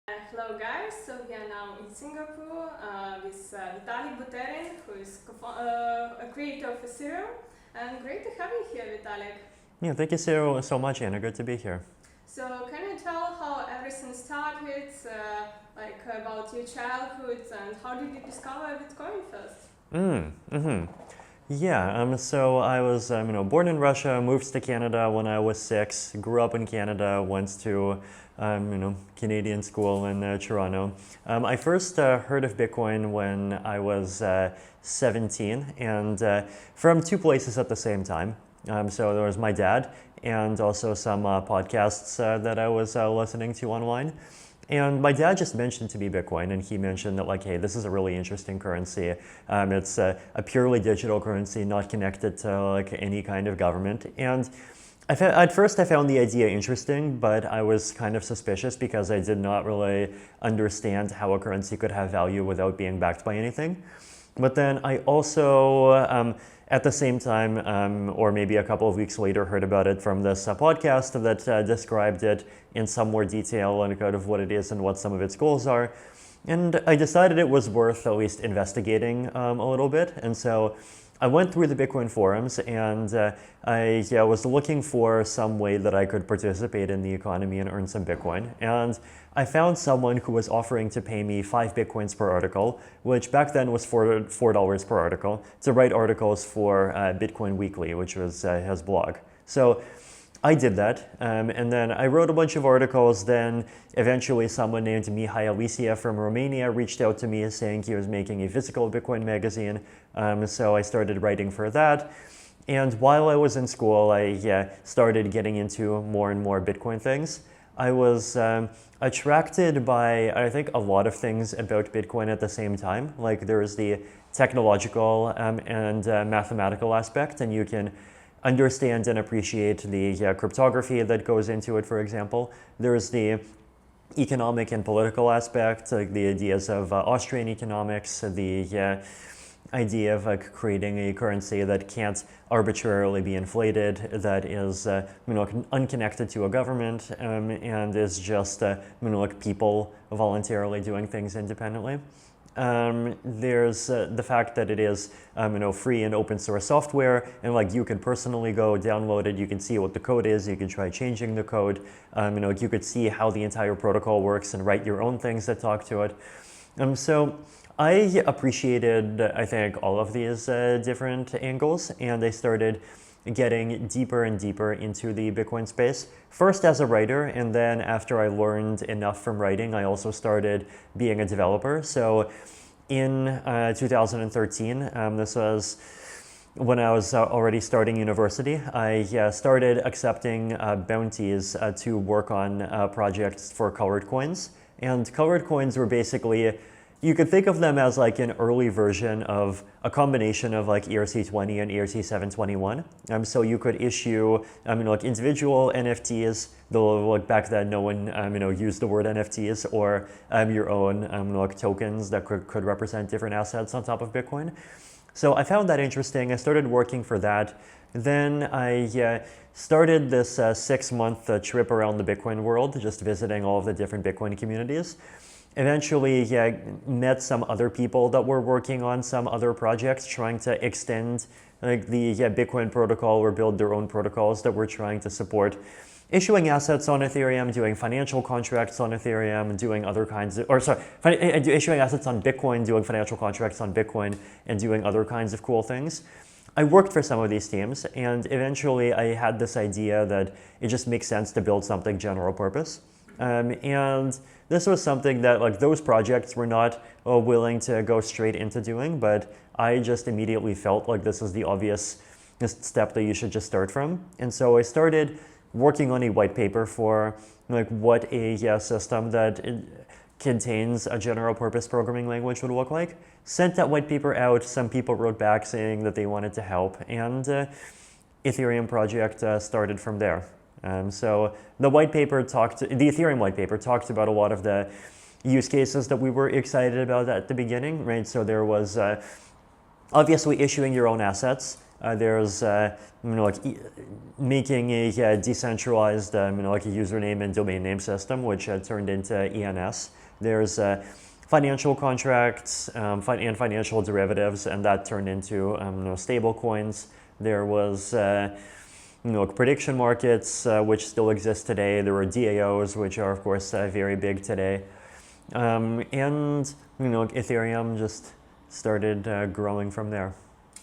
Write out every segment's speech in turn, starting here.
Hello guys, so we are now in Singapore with Vitalik Buterin, who is a creator of Ethereum, and great to have you here, Vitalik. Yeah, thank you so much, Anna. Good to be here. So can you tell how everything started, about your childhood, and how did you discover Bitcoin first? So I was, born in Russia, moved to Canada when I was 6, grew up in Canada, went to, Canadian school in Toronto. I first heard of Bitcoin when I was 17, and from two places at the same time. So there was my dad, and also some podcasts that I was listening to online. And my dad just mentioned to me Bitcoin, and he mentioned that, hey, this is a really interesting currency. It's a purely digital currency, not connected to any kind of government. And at first I found the idea interesting, but I was kind of suspicious because I did not really understand how a currency could have value without being backed by anything. But then I also, at the same time, or maybe a couple of weeks later, heard about it from this podcast that described it in some more detail and kind of what it is and what some of its goals are. And I decided it was worth at least investigating a little bit. And so I went through the Bitcoin forums, and I was looking for some way that I could participate in the economy and earn some Bitcoin. And I found someone who was offering to pay me 5 Bitcoins per article, which back then was $4 per article, to write articles for Bitcoin Weekly, which was his blog. So I did that, and then I wrote a bunch of articles. Then eventually someone named Mihai Alicia from Romania reached out to me saying he was making a physical Bitcoin magazine. So I started writing for that. And while I was in school, I started getting into more and more Bitcoin things. I was attracted by, I think, a lot of things about Bitcoin at the same time. Like there's the technological and mathematical aspect, and you can understand and appreciate the cryptography that goes into it, for example. There's the economic and political aspect, like the ideas of Austrian economics, the idea of creating a currency that can't arbitrarily be inflated, that is unconnected to a government, and is just people voluntarily doing things independently. There's the fact that it is free and open source software, and you can personally go download it, you can see what the code is, you can try changing the code, you could see how the entire protocol works and write your own things that talk to it. So I appreciated, I think, all of these different angles, and I started getting deeper and deeper into the Bitcoin space. First as a writer, and then after I learned enough from writing, I also started being a developer. So in 2013, this was when I was already starting university, I started accepting bounties to work on projects for colored coins. And colored coins were basically, you could think of them as an early version of a combination of ERC20 and ERC721. So you could issue, individual NFTs, though back then no one, used the word NFTs, or your own tokens that could represent different assets on top of Bitcoin. So I found that interesting. I started working for that. Then I started this 6-month trip around the Bitcoin world, just visiting all of the different Bitcoin communities. Eventually, met some other people that were working on some other projects, trying to extend the Bitcoin protocol or build their own protocols that were trying to support issuing assets on Ethereum, doing financial contracts on Ethereum, doing other kinds of, issuing assets on Bitcoin, doing financial contracts on Bitcoin, and doing other kinds of cool things. I worked for some of these teams, and eventually I had this idea that it just makes sense to build something general purpose. And this was something that those projects were not willing to go straight into doing, but I just immediately felt like this is the obvious step that you should just start from. And so I started working on a white paper for what a system that contains a general purpose programming language would look like. Sent that white paper out, some people wrote back saying that they wanted to help, and Ethereum project started from there. So the Ethereum white paper talked about a lot of the use cases that we were excited about at the beginning, right? So there was obviously issuing your own assets, There's making a decentralized like a username and domain name system, which turned into ENS. There's financial contracts and financial derivatives, and that turned into stable coins. There was prediction markets, which still exist today. There were DAOs, which are of course very big today, and Ethereum just started growing from there.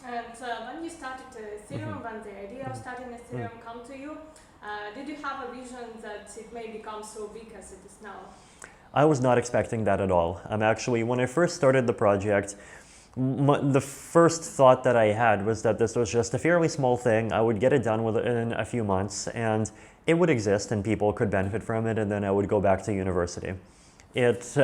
And when you started Ethereum, when the idea of starting Ethereum come to you, did you have a vision that it may become so big as it is now? I was not expecting that at all. Actually, when I first started the project, the first thought that I had was that this was just a fairly small thing. I would get it done within a few months, and it would exist, and people could benefit from it, and then I would go back to university. It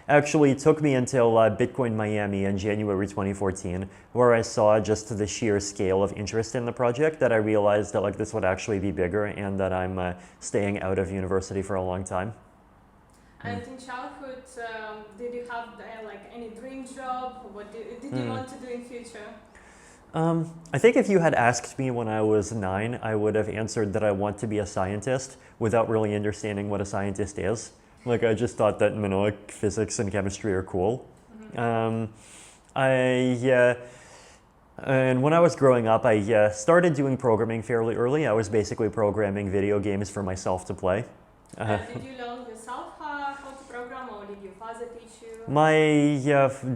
actually took me until Bitcoin Miami in January 2014, where I saw just the sheer scale of interest in the project, that I realized that this would actually be bigger, and that I'm staying out of university for a long time. And in childhood, did you have any dream job? What did you want to do in future? I think if you had asked me when I was 9, I would have answered that I want to be a scientist without really understanding what a scientist is. I just thought that physics and chemistry are cool. And when I was growing up, I started doing programming fairly early. I was basically programming video games for myself to play. Did you learn yourself how to program, or did your father teach you? My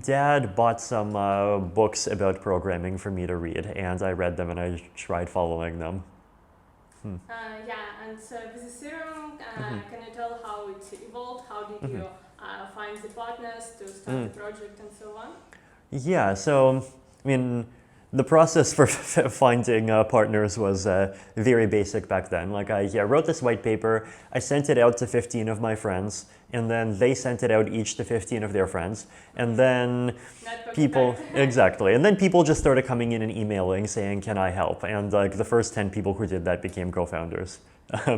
dad bought some books about programming for me to read, and I read them and I tried following them. And with Ethereum, can you tell how it evolved? How did you find the partners to start the project and so on? Yeah, so the process for finding partners was very basic back then. I wrote this white paper, I sent it out to 15 of my friends, and then they sent it out each to 15 of their friends, and then exactly, and then people just started coming in and emailing saying, can I help? And the first 10 people who did that became co-founders.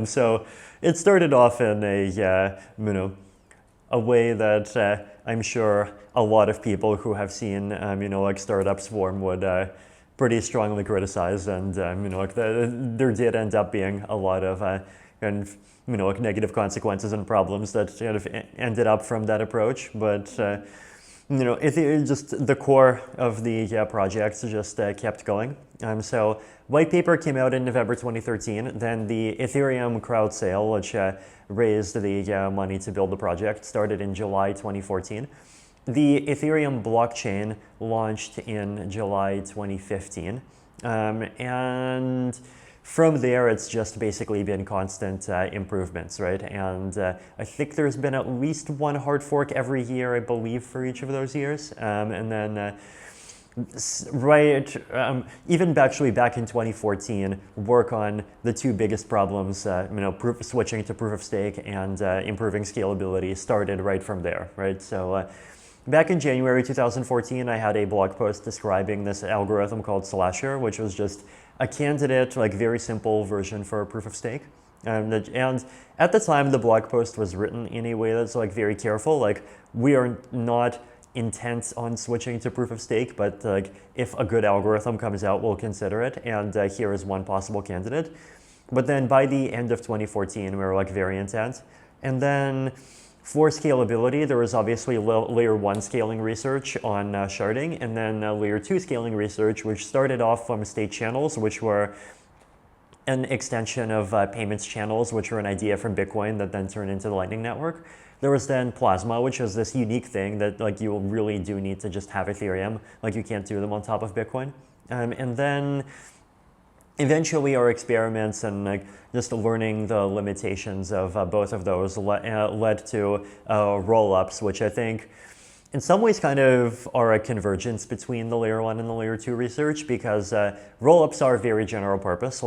So it started off in a way that I'm sure a lot of people who have seen startups swarm would pretty strongly criticize, and there did end up being a lot of negative consequences and problems that kind of ended up from that approach. But just the core of the project just kept going. So white paper came out in November 2013. Then the Ethereum crowd sale, which raised the money to build the project, started in July 2014. The Ethereum blockchain launched in July 2015. And from there, it's just basically been constant improvements, right? And I think there's been at least one hard fork every year, I believe, for each of those years. And then even actually back in 2014, work on the two biggest problems, switching to proof of stake and improving scalability started right from there, right? So back in January 2014, I had a blog post describing this algorithm called Slasher, which was just a candidate, very simple version for proof of stake. And at the time, the blog post was written in a way that's very careful. We are not intent on switching to proof of stake, but if a good algorithm comes out, we'll consider it. And here is one possible candidate. But then by the end of 2014, we were very intent. And then for scalability, there was obviously layer 1 scaling research on sharding, and then layer 2 scaling research, which started off from state channels, which were an extension of payments channels, which were an idea from Bitcoin that then turned into the Lightning Network. There was then Plasma, which is this unique thing that you really do need to just have Ethereum. You can't do them on top of Bitcoin. And then eventually our experiments and just learning the limitations of both of those led to roll-ups, which I think in some ways kind of are a convergence between the layer 1 and the layer 2 research, because roll-ups are very general purpose.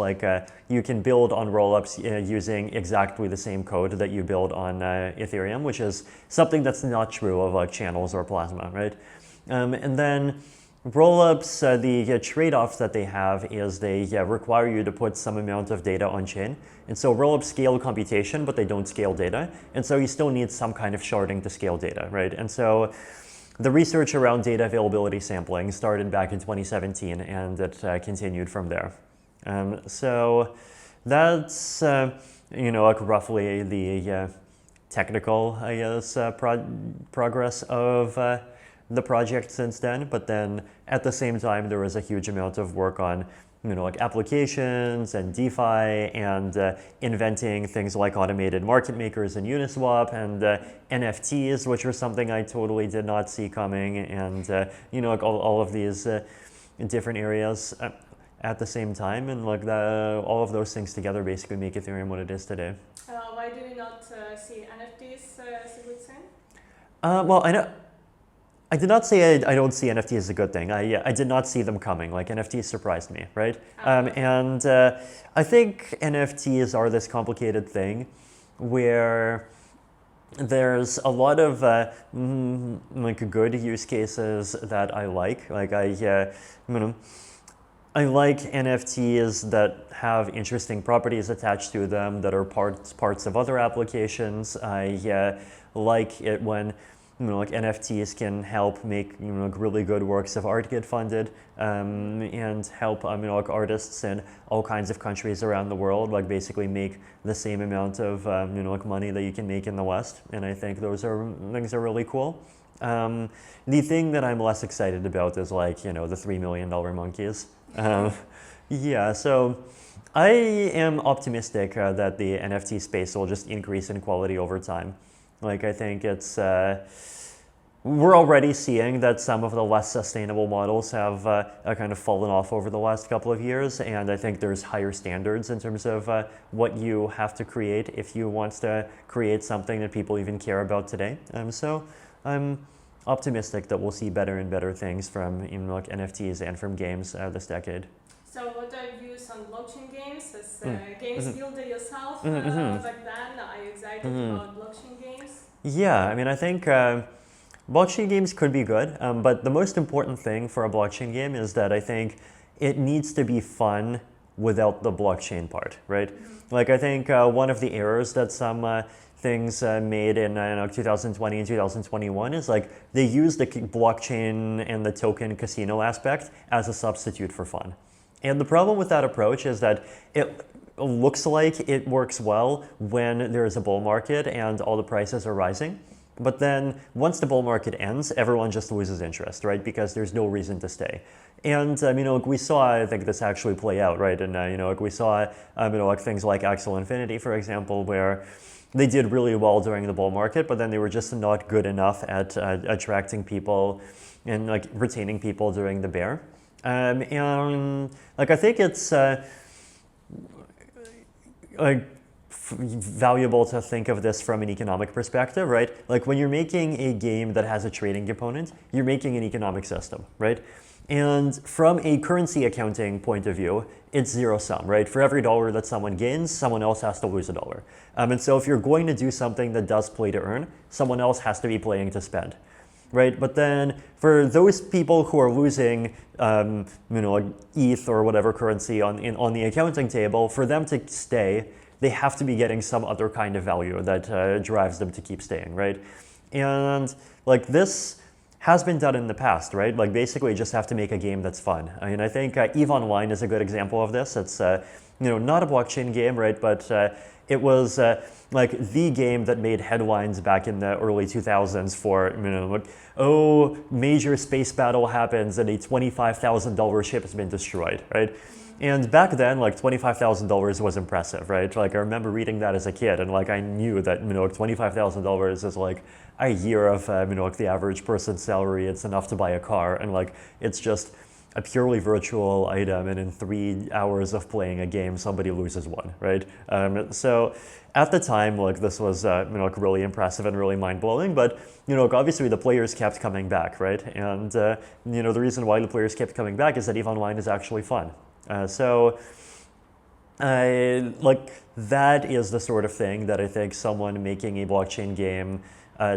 You can build on roll-ups using exactly the same code that you build on Ethereum, which is something that's not true of channels or Plasma, right? And then roll-ups, the trade-offs that they have is they require you to put some amount of data on-chain. And so roll-ups scale computation, but they don't scale data. And so you still need some kind of sharding to scale data, right? And so the research around data availability sampling started back in 2017, and it continued from there. So that's like roughly the technical, I guess, progress of the project since then. But then at the same time, there was a huge amount of work on like applications and DeFi and inventing things like automated market makers and Uniswap and NFTs, which are something I totally did not see coming, and like all of these different areas at the same time, and like all of those things together basically make Ethereum what it is today. Why do you not see NFTs as a good thing? Well, I did not say I don't see NFTs as a good thing. I did not see them coming. Like NFTs surprised me, right? And I think NFTs are this complicated thing where there's a lot of like good use cases that I like. Like I like NFTs that have interesting properties attached to them that are parts of other applications. I like it when like NFTs can help make like really good works of art get funded, and help like artists in all kinds of countries around the world like basically make the same amount of like money that you can make in the West. And I think those things are really cool. The thing that I'm less excited about is like the $3 million monkeys. Yeah, so I am optimistic that the NFT space will just increase in quality over time. Like I think it's we're already seeing that some of the less sustainable models have kind of fallen off over the last couple of years, and I think there's higher standards in terms of what you have to create if you want to create something that people even care about today. So I'm optimistic that we'll see better and better things from like NFTs and from games this decade. So what are your views on blockchain games? As games builder yourself back then, are you excited about blockchain games? Yeah, I mean, I think blockchain games could be good, but the most important thing for a blockchain game is that I think it needs to be fun without the blockchain part, right? Like I think one of the errors that some things made in 2020 and 2021 is like they used the blockchain and the token casino aspect as a substitute for fun. And the problem with that approach is that it looks like it works well when there is a bull market and all the prices are rising. But then once the bull market ends, everyone just loses interest, right? Because there's no reason to stay. And like we saw, I think this actually play out, right? And like we saw like things like Axel Infinity, for example, where they did really well during the bull market, but then they were just not good enough at attracting people and like retaining people during the bear. And like I think it's like valuable to think of this from an economic perspective, right? Like when you're making a game that has a trading component, you're making an economic system, right? And from a currency accounting point of view, it's zero sum, right? For every dollar that someone gains, someone else has to lose a dollar. And so if you're going to do something that does play to earn, someone else has to be playing to spend, right? But then for those people who are losing, like ETH or whatever currency on the accounting table, for them to stay, they have to be getting some other kind of value that drives them to keep staying, right? And like this has been done in the past, right? Like basically you just have to make a game that's fun. I mean, I think EVE Online is a good example of this. It's not a blockchain game, right? But it was like the game that made headlines back in the early 2000s for, like, oh, major space battle happens and a $25,000 ship has been destroyed, right? And back then, like $25,000 was impressive, right? Like I remember reading that as a kid, and like I knew that like $25,000 is like a year of like the average person's salary. It's enough to buy a car, and like it's just a purely virtual item. And in 3 hours of playing a game, somebody loses one, right? So at the time, like this was like really impressive and really mind blowing. But obviously the players kept coming back, right? And the reason why the players kept coming back is that EVE Online is actually fun. So like that is the sort of thing that I think someone making a blockchain game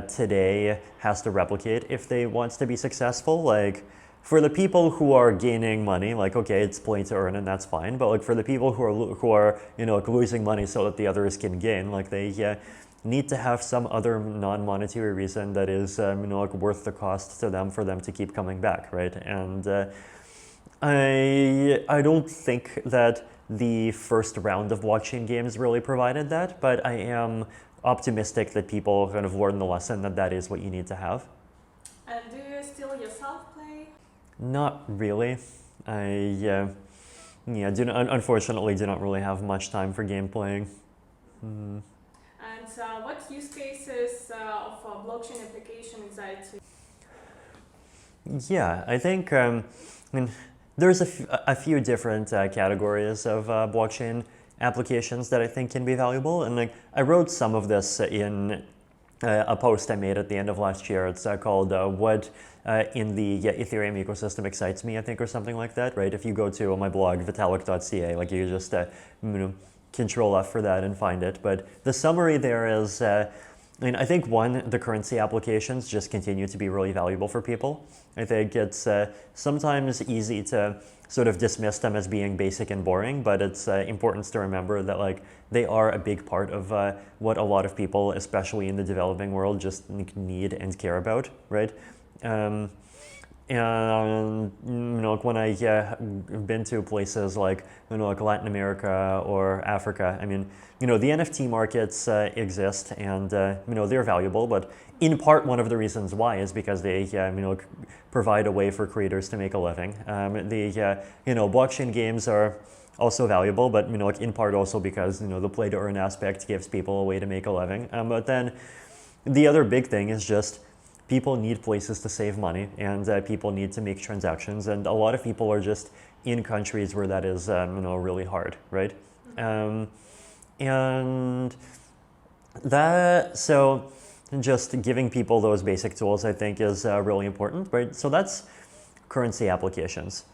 today has to replicate if they want to be successful. Like for the people who are gaining money, like okay, it's play to earn and that's fine. But like for the people who are like losing money so that the others can gain, like they need to have some other non-monetary reason that is like worth the cost to them for them to keep coming back, right? And I don't think that the first round of blockchain games really provided that, but I am optimistic that people kind of learn the lesson that that is what you need to have. And do you still yourself play? Not really. I unfortunately do not really have much time for game playing. And what use cases of blockchain application excite you? Yeah, I think there's a few different categories of blockchain applications that I think can be valuable, and like I wrote some of this in a post I made at the end of last year. It's called "What in the Ethereum ecosystem excites me," I think, or something like that. Right? If you go to my blog vitalik.ca, like you just Control F for that and find it. But the summary there is. I think the currency applications just continue to be really valuable for people. I think it's sometimes easy to sort of dismiss them as being basic and boring, but it's important to remember that like they are a big part of what a lot of people, especially in the developing world, just need and care about, right? And when I've been to places like like Latin America or Africa, I mean, the NFT markets exist and they're valuable, but in part one of the reasons why is because they provide a way for creators to make a living. Blockchain games are also valuable, but in part also because the play to earn aspect gives people a way to make a living. But then the other big thing is just people need places to save money, and people need to make transactions, and a lot of people are just in countries where that is really hard, right? And that, so just giving people those basic tools, I think, is really important, right? So that's currency applications.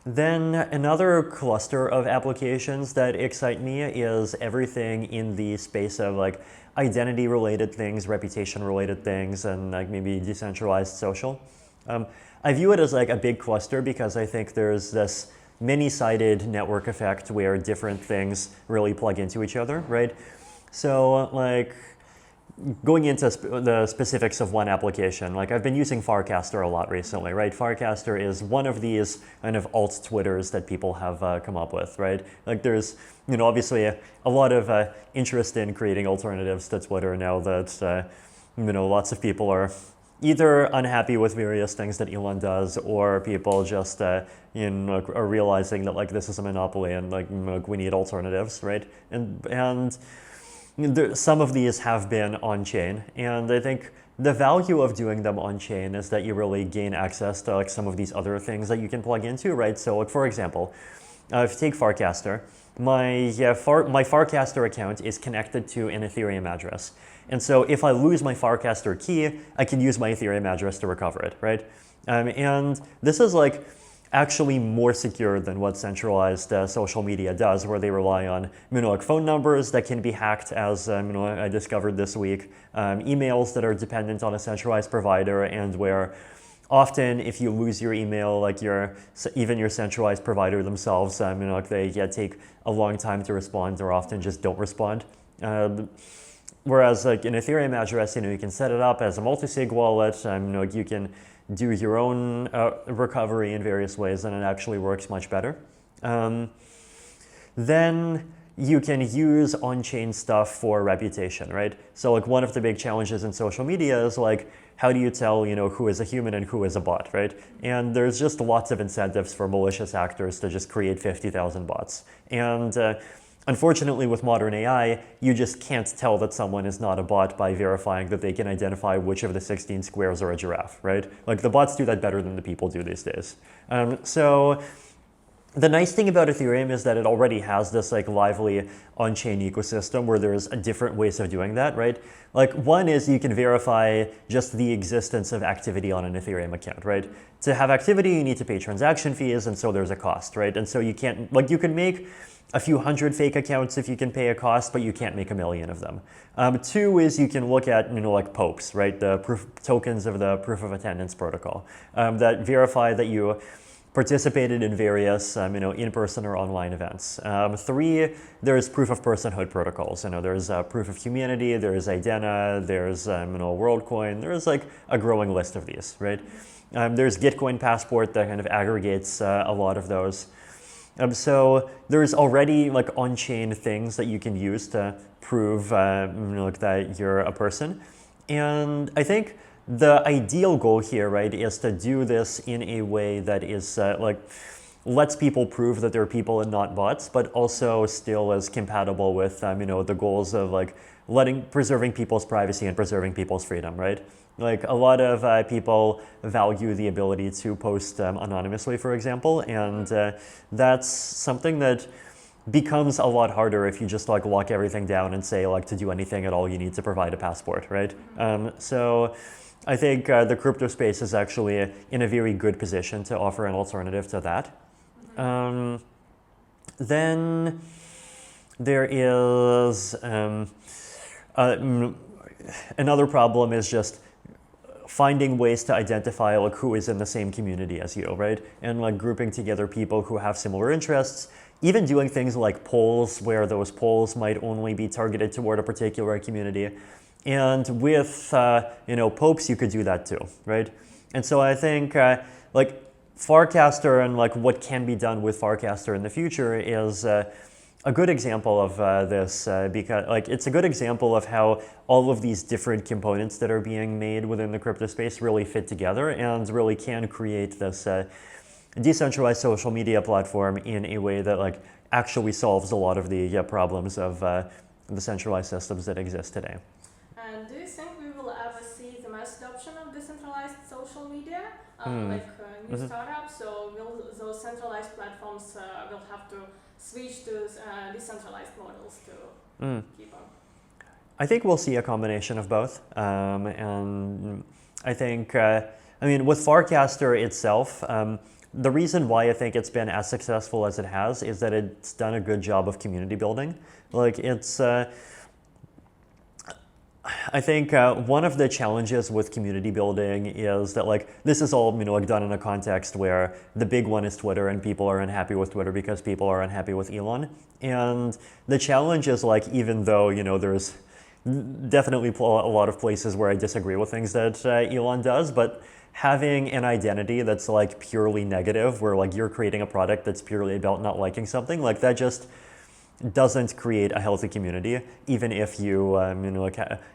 Then another cluster of applications that excite me is everything in the space of like identity related things, reputation related things, and like maybe decentralized social. I view it as like a big cluster because I think there's this many-sided network effect where different things really plug into each other, right? So like going into the specifics of one application, like I've been using Farcaster a lot recently, right? Farcaster is one of these kind of alt Twitters that people have come up with, right? Like there's, obviously a lot of interest in creating alternatives to Twitter now that, lots of people are either unhappy with various things that Elon does, or people just, are realizing that like this is a monopoly and like we need alternatives, right? And some of these have been on-chain, and I think the value of doing them on-chain is that you really gain access to like some of these other things that you can plug into, right? So like, for example, if you take Farcaster, my Farcaster account is connected to an Ethereum address. And so if I lose my Farcaster key, I can use my Ethereum address to recover it, right? And this is like actually more secure than what centralized social media does, where they rely on like phone numbers that can be hacked, as I discovered this week, emails that are dependent on a centralized provider, and where often if you lose your email, like even your centralized provider themselves, like they take a long time to respond, or often just don't respond. Whereas like an Ethereum address, you can set it up as a multi-sig wallet, you can do your own recovery in various ways, and it actually works much better. Then you can use on-chain stuff for reputation, right? So like one of the big challenges in social media is like, how do you tell, who is a human and who is a bot, right? And there's just lots of incentives for malicious actors to just create 50,000 bots. And unfortunately, with modern AI, you just can't tell that someone is not a bot by verifying that they can identify which of the 16 squares are a giraffe, right? Like the bots do that better than the people do these days. So the nice thing about Ethereum is that it already has this like lively on-chain ecosystem where there's different ways of doing that, right? Like one is you can verify just the existence of activity on an Ethereum account, right? To have activity, you need to pay transaction fees, and so there's a cost, right? And so you can't, like you can make a few hundred fake accounts if you can pay a cost, but you can't make a million of them. Two is you can look at, like POAPs, right? The tokens of the proof of attendance protocol that verify that you participated in various in-person or online events. 3, there's proof of personhood protocols. There's proof of humanity, there's Idena, there's WorldCoin. There's like a growing list of these, right? There's Gitcoin Passport that kind of aggregates a lot of those. So there's already like on-chain things that you can use to prove like that you're a person. And I think the ideal goal here, right, is to do this in a way that is like lets people prove that they're people and not bots, but also still is compatible with the goals of like preserving people's privacy and preserving people's freedom, right? Like a lot of people value the ability to post anonymously, for example, and that's something that becomes a lot harder if you just like lock everything down and say like to do anything at all you need to provide a passport, right? So I think the crypto space is actually in a very good position to offer an alternative to that. Then there is another problem is just finding ways to identify like who is in the same community as you, right? And like grouping together people who have similar interests, even doing things like polls where those polls might only be targeted toward a particular community. And with Popes, you could do that too, right? And so I think like Farcaster and like what can be done with Farcaster in the future is a good example of this because like it's a good example of how all of these different components that are being made within the crypto space really fit together and really can create this decentralized social media platform in a way that like actually solves a lot of the problems of the centralized systems that exist today. And do you think we will ever see the mass adoption of decentralized social media, new startups? So will those centralized platforms will have to switch to decentralized models to keep up? I think we'll see a combination of both, and I think with Farcaster itself. The reason why I think it's been as successful as it has is that it's done a good job of community building. Like it's, I think one of the challenges with community building is that like this is all like done in a context where the big one is Twitter and people are unhappy with Twitter because people are unhappy with Elon. And the challenge is like even though there's definitely a lot of places where I disagree with things that Elon does, but having an identity that's like purely negative, where like you're creating a product that's purely about not liking something, like that just doesn't create a healthy community, even if you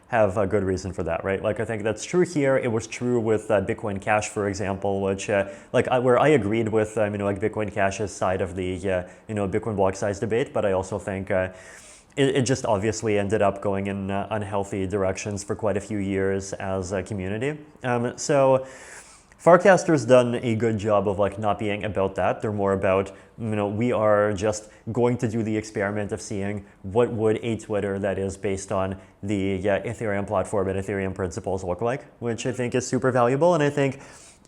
have a good reason for that, right? Like I think that's true here. It was true with Bitcoin Cash, for example, which where I agreed with like Bitcoin Cash's side of the Bitcoin block size debate, but I also think it just obviously ended up going in unhealthy directions for quite a few years as a community. So Farcaster's done a good job of like not being about that. They're more about, we are just going to do the experiment of seeing what would a Twitter that is based on the Ethereum platform and Ethereum principles look like, which I think is super valuable. And I think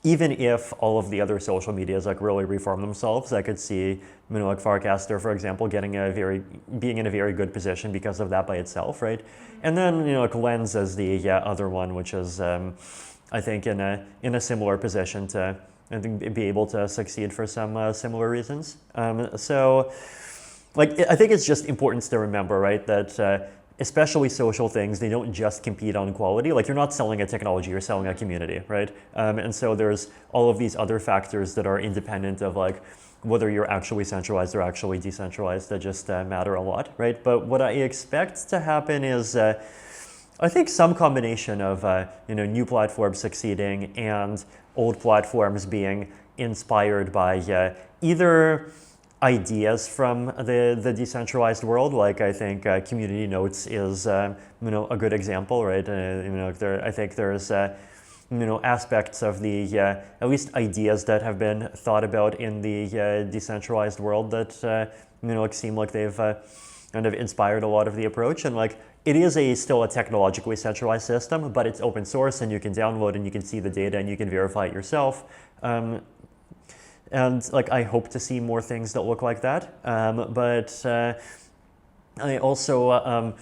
even if all of the other social medias like really reform themselves, I could see like Farcaster, for example, being in a very good position because of that by itself, right? And then like Lens as the other one, which is I think in a similar position to be able to succeed for some similar reasons. So like I think it's just important to remember, right, that especially social things, they don't just compete on quality. Like you're not selling a technology, you're selling a community, right? And so there's all of these other factors that are independent of like whether you're actually centralized or actually decentralized that just matter a lot, right? But what I expect to happen is I think some combination of new platforms succeeding and old platforms being inspired by either ideas from the decentralized world, like I think Community Notes is a good example, right? I think there's aspects of the at least ideas that have been thought about in the decentralized world that seem like they've kind of inspired a lot of the approach. And like it is still a technologically centralized system, but it's open source and you can download and you can see the data and you can verify it yourself. And like I hope to see more things that look like that, but I also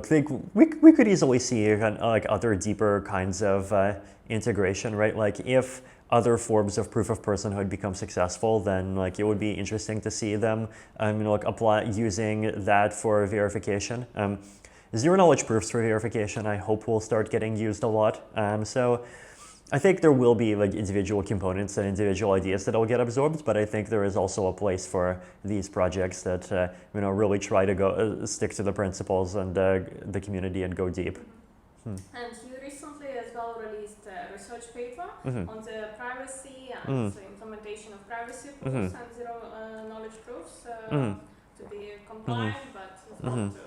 think we could easily see like other deeper kinds of integration, right? Like if other forms of proof of personhood become successful, then like it would be interesting to see them like apply using that for verification. Zero knowledge proofs for verification, I hope, will start getting used a lot. So I think there will be like individual components and individual ideas that will get absorbed, but I think there is also a place for these projects that really try to go stick to the principles and the community and go deep. And you recently as well released a research paper on the privacy and the implementation of privacy proofs and zero knowledge proofs to be compliant, but not to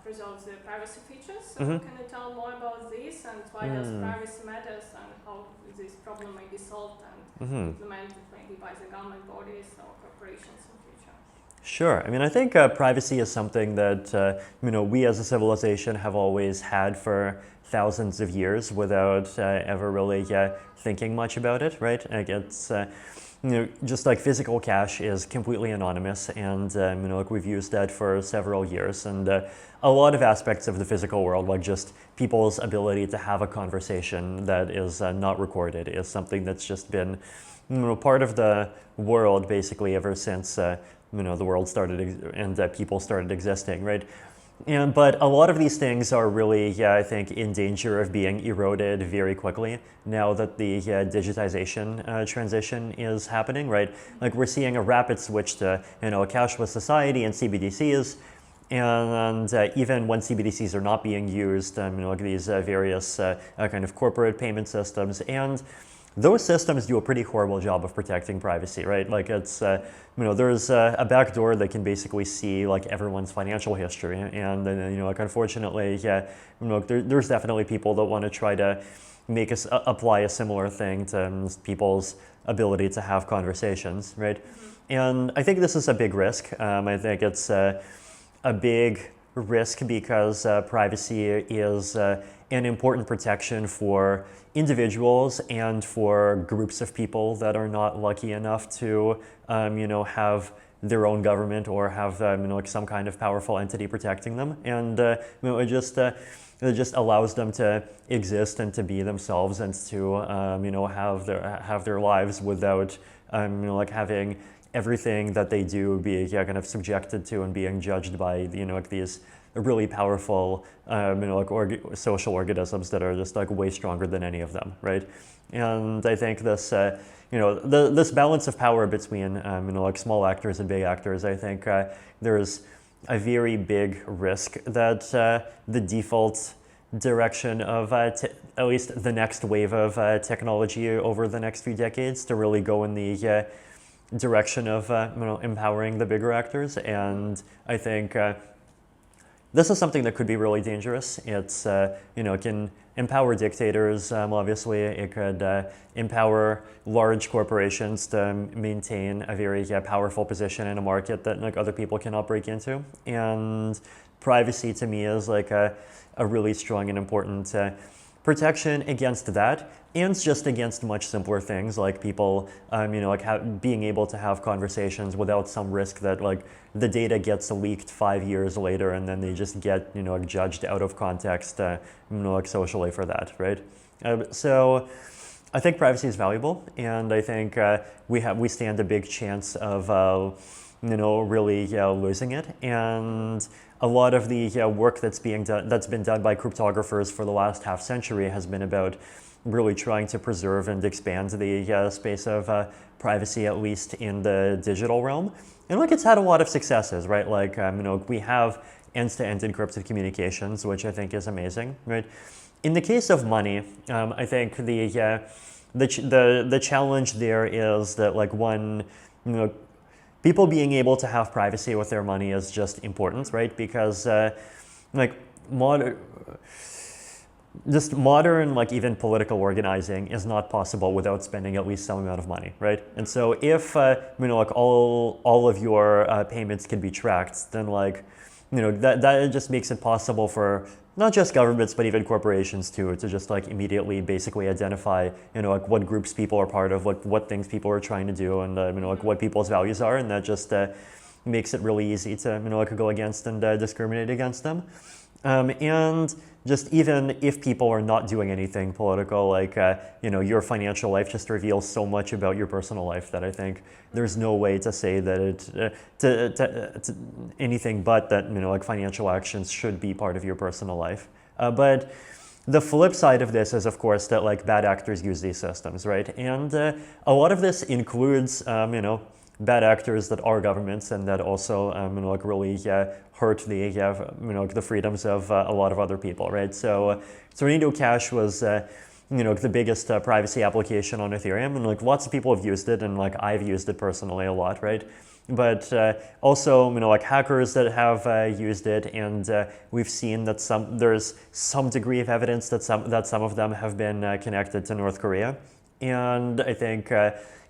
preserve the privacy features. So can you tell more about this and why does privacy matters and how this problem may be solved and implemented maybe by the government bodies or corporations in future? Sure. I mean, I think privacy is something that we as a civilization have always had for thousands of years without ever really thinking much about it, right? Like it's just like physical cash is completely anonymous, and like we've used that for several years, and a lot of aspects of the physical world, like just people's ability to have a conversation that is not recorded, is something that's just been part of the world basically ever since the world started and people started existing, right? But a lot of these things are really, I think, in danger of being eroded very quickly now that the digitization transition is happening, right? Like we're seeing a rapid switch to, a cashless society and CBDCs, and even when CBDCs are not being used, like these various kind of corporate payment systems, and those systems do a pretty horrible job of protecting privacy, right? Like it's, there's a backdoor that can basically see like everyone's financial history, and like unfortunately, there's definitely people that want to try to make us apply a similar thing to people's ability to have conversations, right? And I think this is a big risk. I think it's a big risk because privacy is an important protection for individuals and for groups of people that are not lucky enough to, have their own government or have, like some kind of powerful entity protecting them. And it just allows them to exist and to be themselves and to, have their lives without, like having everything that they do be kind of subjected to and being judged by, like these really powerful, social organisms that are just like way stronger than any of them, right? And I think this, this balance of power between, like small actors and big actors, I think there's a very big risk that the default direction of at least the next wave of technology over the next few decades to really go in the direction of empowering the bigger actors. And I think this is something that could be really dangerous. It's, it can empower dictators, obviously. It could empower large corporations to maintain a very powerful position in a market that like other people cannot break into. And privacy to me is like a really strong and important protection against that, and just against much simpler things like people, being able to have conversations without some risk that like the data gets leaked 5 years later and then they just get, judged out of context, like socially for that, right? So I think privacy is valuable, and I think we stand a big chance of, really losing it. And a lot of the work that's been done by cryptographers for the last half century has been about really trying to preserve and expand the space of privacy, at least in the digital realm. And like it's had a lot of successes, right? Like, we have end-to-end encrypted communications, which I think is amazing, right? In the case of money, I think the challenge there is that like one, people being able to have privacy with their money is just important, right? Because modern, like even political organizing is not possible without spending at least some amount of money, right? And so if, like all of your payments can be tracked, then like, that just makes it possible for not just governments, but even corporations too, to just like immediately basically identify, like what groups people are part of, what things people are trying to do, and, like what people's values are. And that just makes it really easy to, like go against and discriminate against them. And just even if people are not doing anything political, like, your financial life just reveals so much about your personal life that I think there's no way to say that to anything but that, like financial actions should be part of your personal life. But the flip side of this is, of course, that like bad actors use these systems, right? And a lot of this includes, bad actors that are governments and that also, like really hurt the freedoms of a lot of other people, right? So Tornado Cash was, the biggest privacy application on Ethereum, and like lots of people have used it, and like I've used it personally a lot, right? But also, like hackers that have used it, and we've seen that there's some degree of evidence that some of them have been connected to North Korea, and I think.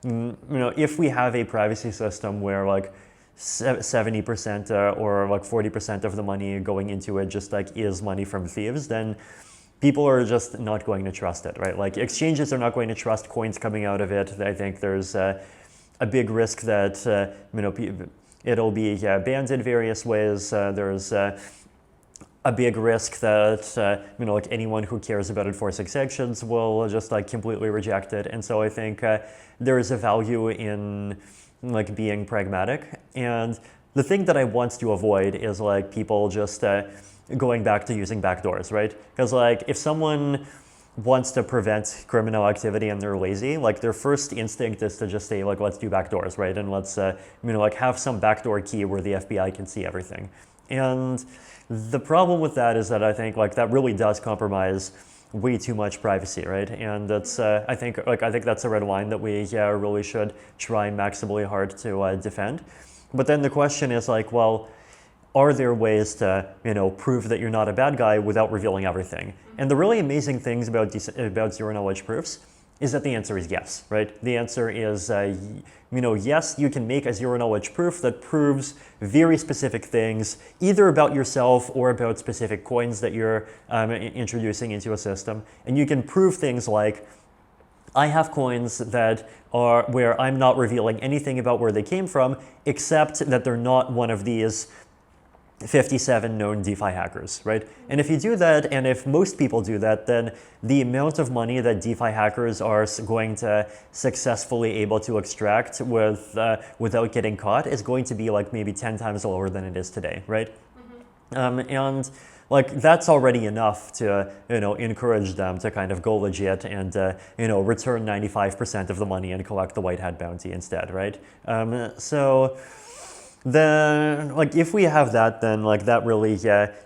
If we have a privacy system where like 70% or like 40% of the money going into it just like is money from thieves, then people are just not going to trust it, right? Like exchanges are not going to trust coins coming out of it. I think there's a big risk that it'll be banned in various ways. There's a big risk that like anyone who cares about enforcing sanctions will just like completely reject it. And so I think there is a value in like being pragmatic. And the thing that I want to avoid is like people just going back to using backdoors, right? Because like if someone wants to prevent criminal activity and they're lazy, like their first instinct is to just say like, let's do backdoors, right? And let's like have some backdoor key where the FBI can see everything. And the problem with that is that I think like that really does compromise way too much privacy, right? And that's I think that's a red line that we really should try maximally hard to defend. But then the question is like, well, are there ways to prove that you're not a bad guy without revealing everything? And the really amazing things about zero knowledge proofs is that the answer is yes, right? The answer is, yes, you can make a zero knowledge proof that proves very specific things, either about yourself or about specific coins that you're introducing into a system. And you can prove things like, I have coins that are where I'm not revealing anything about where they came from, except that they're not one of these 57 known DeFi hackers, right? And if you do that, and if most people do that, then the amount of money that DeFi hackers are going to successfully able to extract without getting caught is going to be like maybe 10 times lower than it is today, right? And like that's already enough to encourage them to kind of go legit and return 95% of the money and collect the white hat bounty instead, right? So. Then, like, if we have that, then like that really,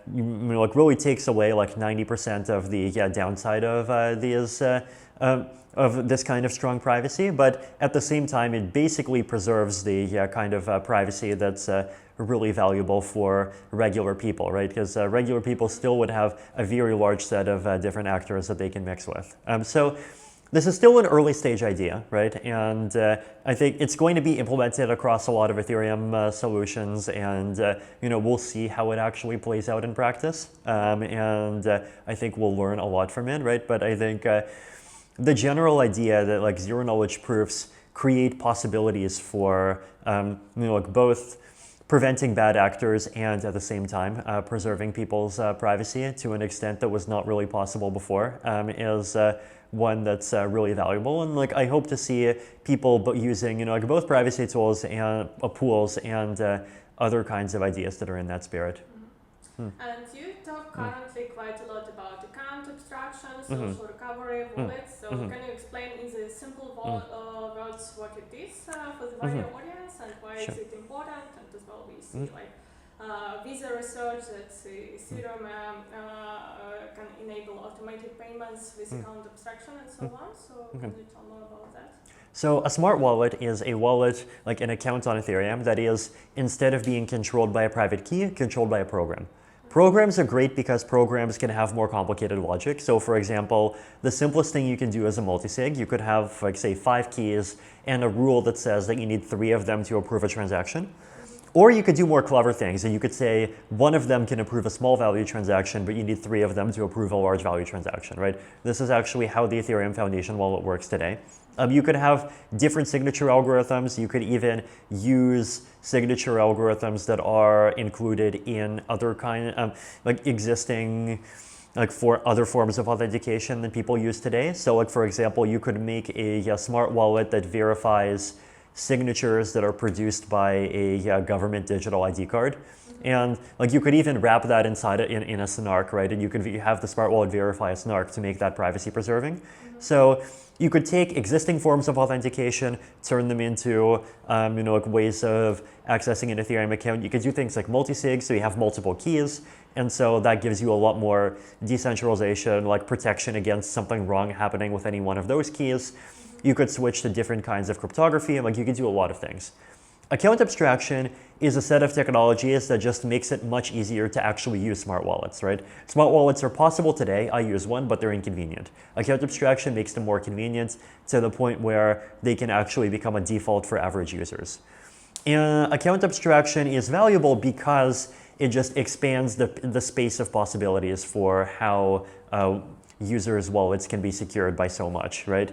really takes away like 90% of the downside of these of this kind of strong privacy. But at the same time, it basically preserves the kind of privacy that's really valuable for regular people, right? Because regular people still would have a very large set of different actors that they can mix with. So. This is still an early stage idea, right? And I think it's going to be implemented across a lot of Ethereum solutions, and we'll see how it actually plays out in practice. And I think we'll learn a lot from it, right? But I think the general idea that like zero knowledge proofs create possibilities for like both preventing bad actors and at the same time preserving people's privacy to an extent that was not really possible before is one that's really valuable. And like I hope to see people using like both privacy tools and pools and other kinds of ideas that are in that spirit. And you talk currently quite a lot about account abstraction, social recovery, wallets. So can you explain in the simple words what it is for the wider audience and why is it important? And as well we see like Visa research that Ethereum can enable automated payments with account abstraction and so on. So can you tell more about that? So a smart wallet is a wallet, like an account on Ethereum, that is, instead of being controlled by a private key, controlled by a program. Programs are great because programs can have more complicated logic. So for example, the simplest thing you can do is a multisig. You could have, like, say, 5 keys and a rule that says that you need 3 of them to approve a transaction. Or you could do more clever things, and you could say one of them can approve a small value transaction, but you need 3 of them to approve a large value transaction, right? This is actually how the Ethereum Foundation wallet works today. You could have different signature algorithms. You could even use signature algorithms that are included in other like existing, like for other forms of authentication that people use today. So like, for example, you could make a smart wallet that verifies signatures that are produced by a government digital ID card. And like you could even wrap that inside in a snark, right? And you could have the smart wallet verify a snark to make that privacy preserving. So you could take existing forms of authentication, turn them into like ways of accessing an Ethereum account. You could do things like multi-sig, so you have multiple keys. And so that gives you a lot more decentralization, like protection against something wrong happening with any one of those keys. You could switch to different kinds of cryptography, and like you could do a lot of things. Account abstraction is a set of technologies that just makes it much easier to actually use smart wallets, right? Smart wallets are possible today. I use one, but they're inconvenient. Account abstraction makes them more convenient to the point where they can actually become a default for average users. And account abstraction is valuable because it just expands the space of possibilities for how users' wallets can be secured by so much, right?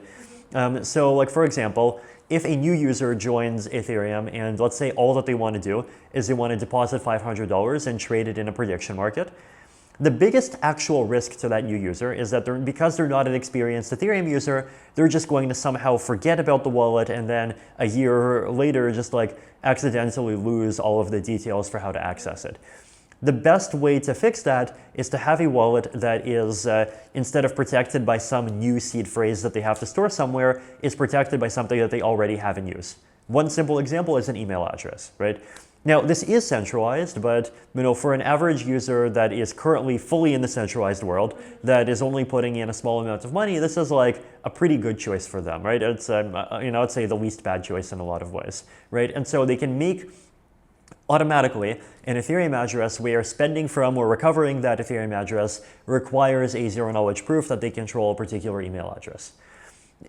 So like, for example, if a new user joins Ethereum and let's say all that they want to do is they want to deposit $500 and trade it in a prediction market, the biggest actual risk to that new user is that because they're not an experienced Ethereum user, they're just going to somehow forget about the wallet and then a year later just like accidentally lose all of the details for how to access it. The best way to fix that is to have a wallet that is, instead of protected by some new seed phrase that they have to store somewhere, is protected by something that they already have in use. One simple example is an email address, right? Now, this is centralized, but for an average user that is currently fully in the centralized world, that is only putting in a small amount of money, this is like a pretty good choice for them, right? It's, I'd say the least bad choice in a lot of ways, right? And so they can make automatically an Ethereum address where spending from or recovering that Ethereum address requires a zero-knowledge proof that they control a particular email address.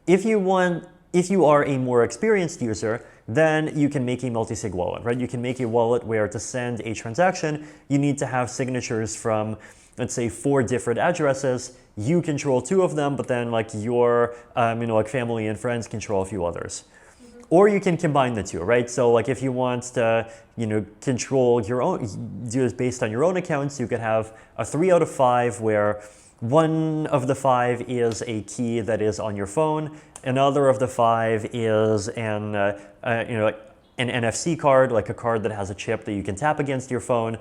If you are a more experienced user, then you can make a multi-sig wallet, right? You can make a wallet where to send a transaction, you need to have signatures from, let's say, 4 different addresses. You control 2 of them, but then like your, like family and friends control a few others. Or you can combine the 2, right? So like if you want to, control your own, do this based on your own accounts, you could have a 3 out of 5 where 1 of the 5 is a key that is on your phone. Another of the 5 is an NFC card, like a card that has a chip that you can tap against your phone.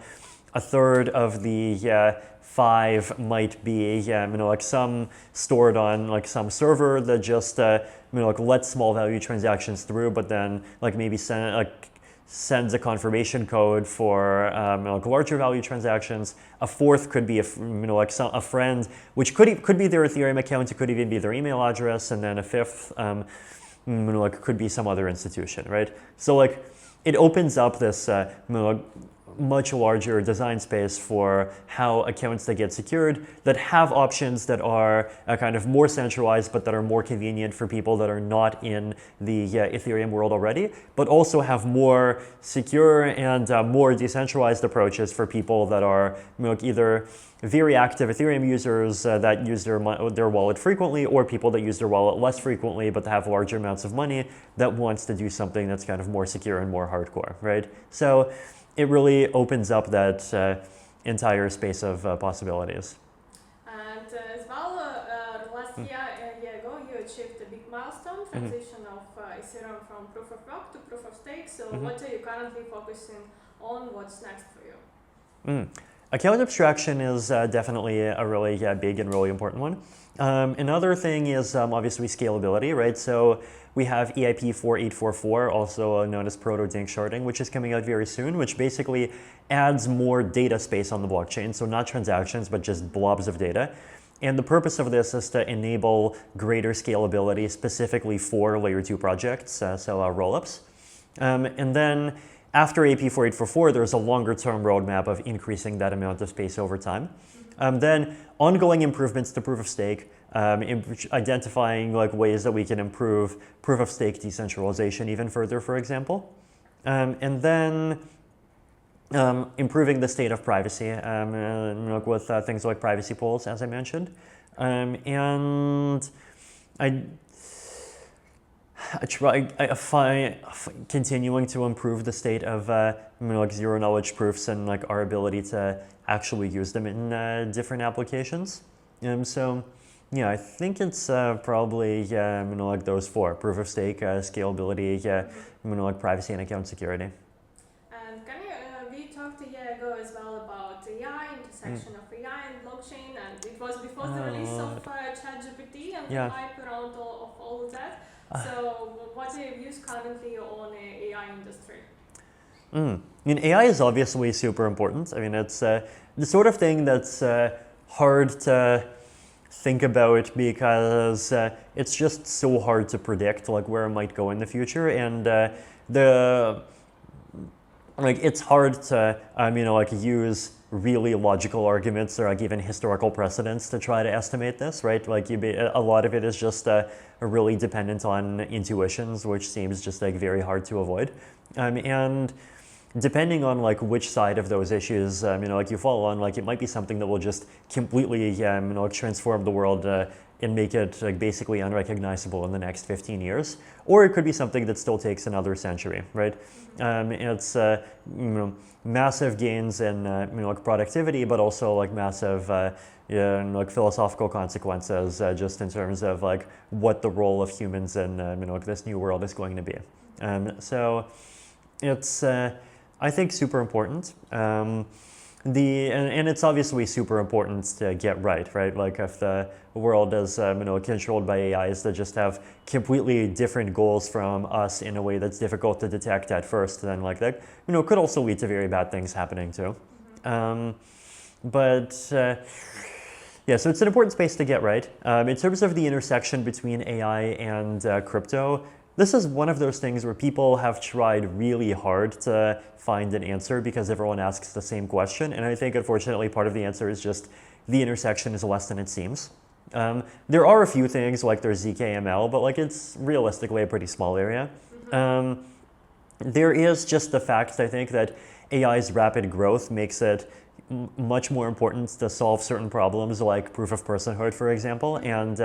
A third of the 5 might be like some stored on like some server that just like lets small value transactions through, but then like maybe sends a confirmation code for like larger value transactions. A fourth could be a friend, which could be their Ethereum account. It could even be their email address, and then a fifth like could be some other institution, right? So like it opens up this much larger design space for how accounts that get secured that have options that are kind of more centralized but that are more convenient for people that are not in the Ethereum world already, but also have more secure and more decentralized approaches for people that are either very active Ethereum users that use their wallet frequently, or people that use their wallet less frequently but have larger amounts of money that wants to do something that's kind of more secure and more hardcore, right? So it really opens up that entire space of possibilities. And as well, last year ago, you achieved a big milestone, transition of Ethereum from proof of work to proof of stake. So what are you currently focusing on? What's next for you? Account abstraction is definitely a really big and really important one. Another thing is obviously scalability, right? So we have EIP 4844, also known as proto-danksharding, which is coming out very soon, which basically adds more data space on the blockchain. So not transactions, but just blobs of data. And the purpose of this is to enable greater scalability specifically for layer 2 projects, so rollups. And then after AP 4844, there's a longer term roadmap of increasing that amount of space over time. Then ongoing improvements to proof of stake, identifying like ways that we can improve proof of stake decentralization even further, for example. And then improving the state of privacy with things like privacy pools, as I mentioned. And continuing to improve the state of like zero knowledge proofs and like our ability to actually use them in different applications. So yeah, I think it's probably like those four: proof of stake, scalability, like privacy and account security. And can you, we talked a year ago as well about AI, intersection of AI and blockchain, and it was before the release of ChatGPT and the hype around all of that. So what are your views currently on the AI industry? I mean, AI is obviously super important. I mean, it's the sort of thing that's hard to think about because it's just so hard to predict like where it might go in the future, and it's hard to like use really logical arguments or like even historical precedents to try to estimate this, right? Like a lot of it is just really dependent on intuitions, which seems just like very hard to avoid, and depending on like which side of those issues like you fall on, like it might be something that will just completely transform the world and make it like basically unrecognizable in the next 15 years, or it could be something that still takes another century, right? It's massive gains in like productivity, but also like massive like philosophical consequences just in terms of like what the role of humans in like this new world is going to be. So it's I think super important. And it's obviously super important to get right? Like if the world is controlled by AIs that just have completely different goals from us in a way that's difficult to detect at first, then like that could also lead to very bad things happening too. Yeah, so it's an important space to get right. In terms of the intersection between AI and crypto, this is one of those things where people have tried really hard to find an answer because everyone asks the same question. And I think, unfortunately, part of the answer is just the intersection is less than it seems. There are a few things, like there's ZKML, but like it's realistically a pretty small area. There is just the fact, I think, that AI's rapid growth makes it much more important to solve certain problems like proof of personhood, for example, and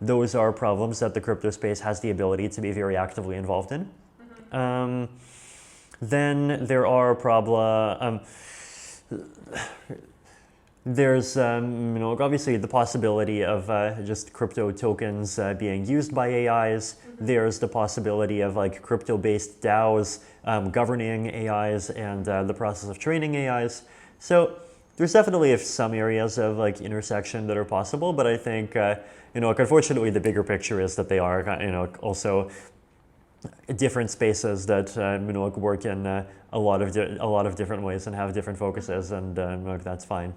those are problems that the crypto space has the ability to be very actively involved in. Then there are there's obviously the possibility of just crypto tokens being used by AIs. There's the possibility of like crypto-based DAOs governing AIs and the process of training AIs. So there's definitely some areas of like intersection that are possible, but I think like unfortunately the bigger picture is that they are also different spaces that like work in a lot of different ways and have different focuses, and like that's fine.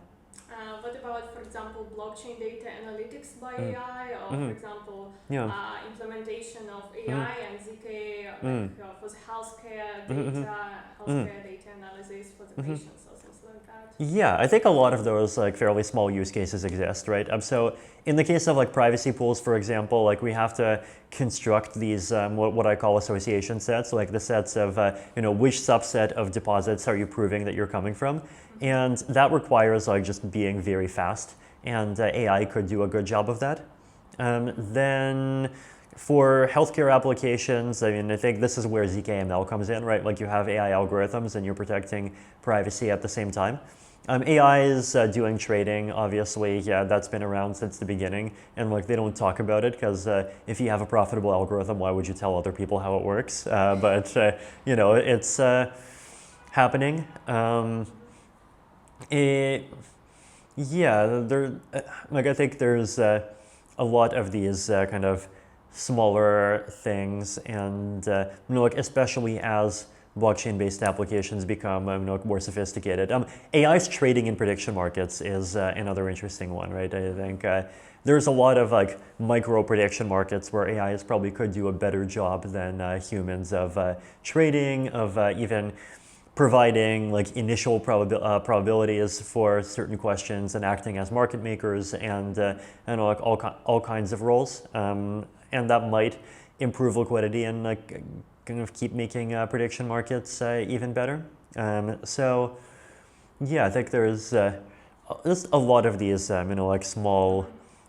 What about, for example, blockchain data analytics by AI, or for example, implementation of AI and ZK for the healthcare data analysis for the patients or something like that? Yeah, I think a lot of those like fairly small use cases exist, right? So in the case of like privacy pools, for example, like we have to construct these what I call association sets, like the sets of which subset of deposits are you proving that you're coming from, and that requires like just being very fast, and AI could do a good job of that. Then for healthcare applications, I mean, I think this is where ZKML comes in, right? Like you have AI algorithms and you're protecting privacy at the same time. AI is doing trading, obviously. Yeah, that's been around since the beginning, and like they don't talk about it because if you have a profitable algorithm, why would you tell other people how it works? But it's happening. I think there's a lot of these kind of smaller things, and like especially as blockchain-based applications become more sophisticated. AI's trading in prediction markets is another interesting one, right? I think there's a lot of like micro prediction markets where AIs probably could do a better job than humans of trading, of even providing like initial probabilities for certain questions and acting as market makers and like all kinds of roles, and that might improve liquidity and like kind of keep making prediction markets even better. So yeah, I think there's a lot of these like small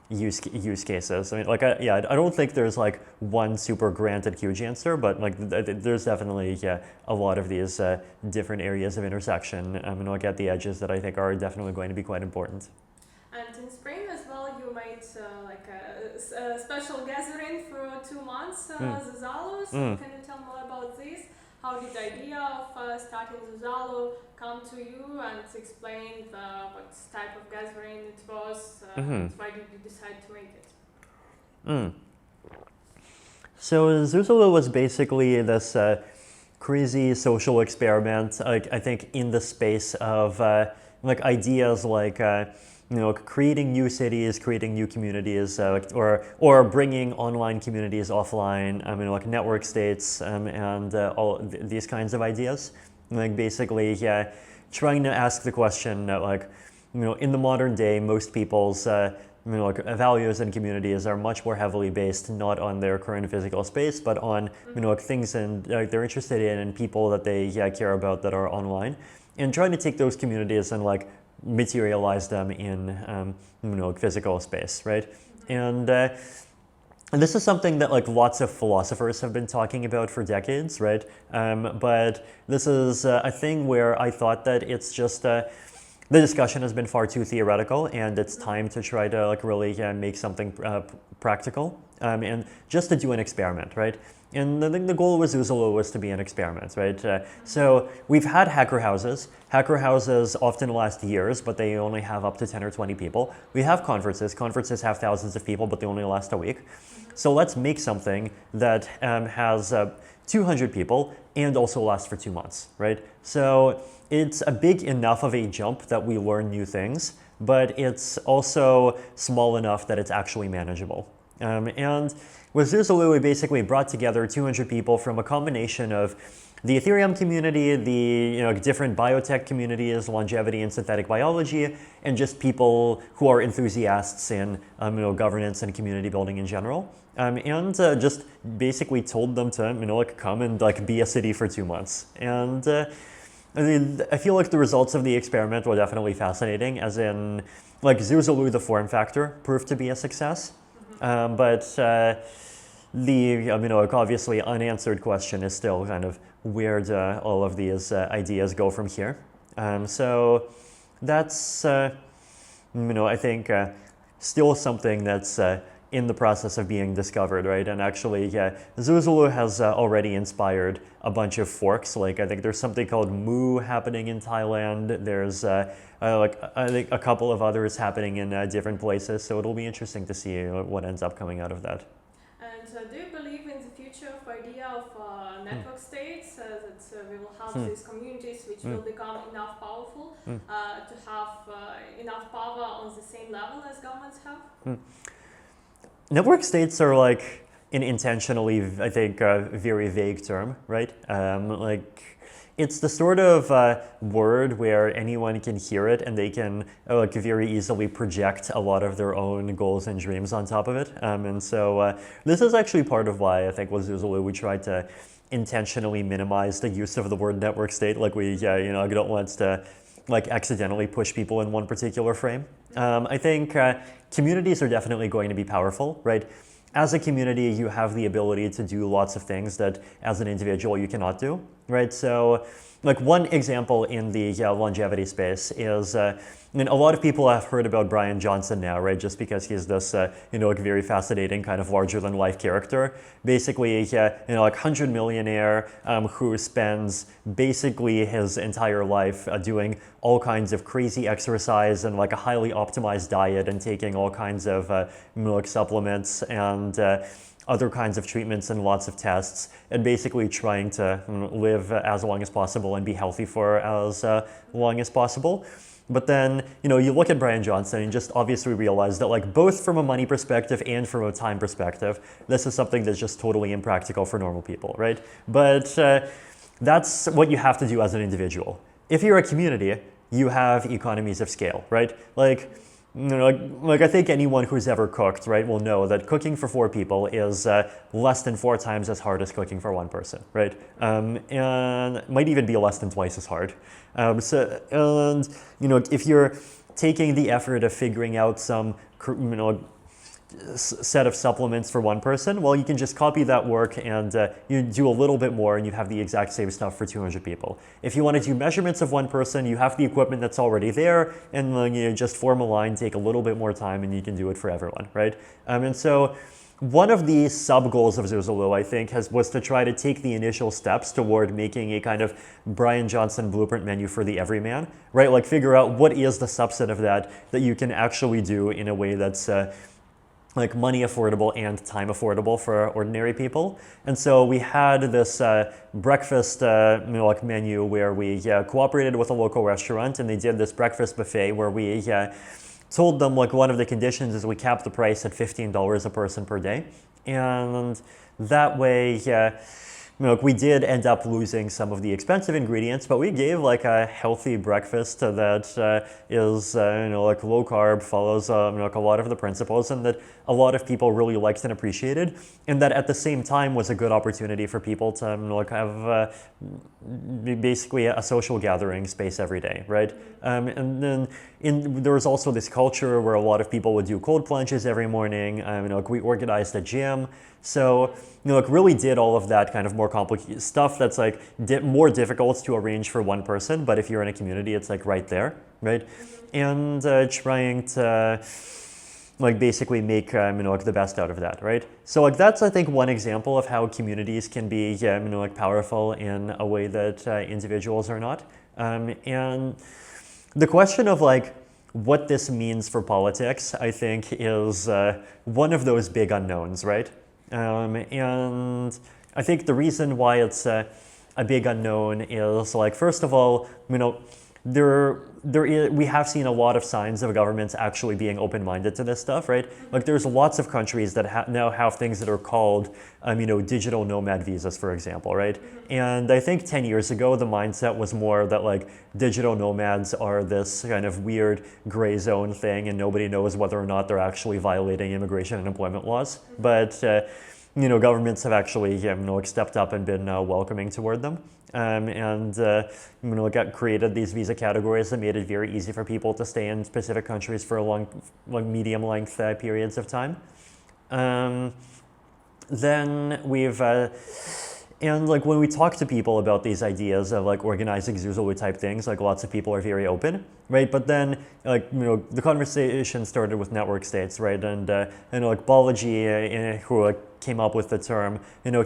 use cases. I mean, like, I don't think there's like one super granted huge answer, but like there's definitely a lot of these different areas of intersection, like at the edges that I think are definitely going to be quite important. And in spring as well, you made like a special gathering for 2 months, Zuzalu. So can you tell more about this? How did the idea of starting Zuzalu come to you, and explain what type of gathering it was, and why did you decide to make it? So Zuzalu was basically this crazy social experiment, I think, in the space of like ideas like creating new cities, creating new communities, or bringing online communities offline. I mean, like network states and all these kinds of ideas. Like basically, trying to ask the question that, like, in the modern day, most people's like values and communities are much more heavily based not on their current physical space, but on like things and they're interested in and people that they care about that are online, and trying to take those communities and like materialize them in physical space, right? And this is something that like lots of philosophers have been talking about for decades, right? But this is a thing where I thought that it's just the discussion has been far too theoretical, and it's time to try to like really make something practical, and just to do an experiment, right? And I think the goal with Zuzalu was to be an experiment, right? So we've had hacker houses. Hacker houses often last years, but they only have up to 10 or 20 people. We have conferences. Conferences have thousands of people, but they only last a week. So let's make something that has 200 people and also lasts for 2 months, right? So it's a big enough of a jump that we learn new things, but it's also small enough that it's actually manageable. And with Zuzalu, we basically brought together 200 people from a combination of the Ethereum community, the different biotech communities, longevity and synthetic biology, and just people who are enthusiasts in governance and community building in general. And just basically told them to like come and like be a city for 2 months. And I feel like the results of the experiment were definitely fascinating, as in like Zuzalu, the form factor, proved to be a success. But the like obviously unanswered question is still kind of where do all of these ideas go from here. So that's I think still something that's in the process of being discovered, right? And actually, Zuzalu has already inspired a bunch of forks. Like I think there's something called Moo happening in Thailand. There's like I think a couple of others happening in different places. So it'll be interesting to see what ends up coming out of that. And do you believe in the future of idea of network states, that we will have these communities which will become enough powerful to have enough power on the same level as governments have? Network states are like an intentionally, I think, very vague term, right? Like it's the sort of word where anyone can hear it and they can like very easily project a lot of their own goals and dreams on top of it. And so this is actually part of why I think with Zuzalu we tried to intentionally minimize the use of the word network state. Like we, don't want to like accidentally push people in one particular frame. I think communities are definitely going to be powerful, right? As a community, you have the ability to do lots of things that as an individual you cannot do, right? So like one example in the longevity space is, a lot of people have heard about Brian Johnson now, right? Just because he's this, like very fascinating kind of larger than life character. Basically, like 100 millionaire who spends basically his entire life doing all kinds of crazy exercise and like a highly optimized diet and taking all kinds of like supplements and other kinds of treatments and lots of tests, and basically trying to live as long as possible and be healthy for as long as possible. But then, you look at Brian Johnson and just obviously realize that like both from a money perspective and from a time perspective, this is something that's just totally impractical for normal people, right? But that's what you have to do as an individual. If you're a community, you have economies of scale, right? Like I think anyone who's ever cooked, right, will know that cooking for 4 people is less than 4 times as hard as cooking for 1 person, right? And might even be less than twice as hard. If you're taking the effort of figuring out some, set of supplements for one person, well, you can just copy that work and you do a little bit more and you have the exact same stuff for 200 people. If you want to do measurements of one person, you have the equipment that's already there, and then you just form a line, take a little bit more time, and you can do it for everyone, right? And so one of the sub-goals of Zuzalu, I think, was to try to take the initial steps toward making a kind of Brian Johnson blueprint menu for the everyman, right? Like figure out what is the subset of that you can actually do in a way that's like money affordable and time affordable for ordinary people. And so we had this breakfast like menu where we cooperated with a local restaurant, and they did this breakfast buffet where we told them like one of the conditions is we cap the price at $15 a person per day. And that way, we did end up losing some of the expensive ingredients, but we gave like a healthy breakfast that is like low carb, follows like a lot of the principles, and that a lot of people really liked and appreciated, and that at the same time was a good opportunity for people to like have basically a social gathering space every day, right? And then there was also this culture where a lot of people would do cold plunges every morning. Like we organized a gym. So, like really did all of that kind of more complicated stuff that's like more difficult to arrange for one person, but if you're in a community, it's like right there, right? And trying to like basically make like the best out of that, right? So like that's I think one example of how communities can be like powerful in a way that individuals are not. And the question of like what this means for politics, I think, is one of those big unknowns, right? And I think the reason why it's a big unknown is like, first of all, we have seen a lot of signs of governments actually being open-minded to this stuff, right? Like there's lots of countries that now have things that are called, digital nomad visas, for example, right? And I think 10 years ago, the mindset was more that like digital nomads are this kind of weird gray zone thing and nobody knows whether or not they're actually violating immigration and employment laws. But, governments have actually stepped up and been welcoming toward them. And got created these visa categories that made it very easy for people to stay in specific countries for medium length periods of time. Then we've and like when we talk to people about these ideas of like organizing Zuzalu type things, like lots of people are very open, right? But then like the conversation started with network states, right? And like Balaji, who came up with the term,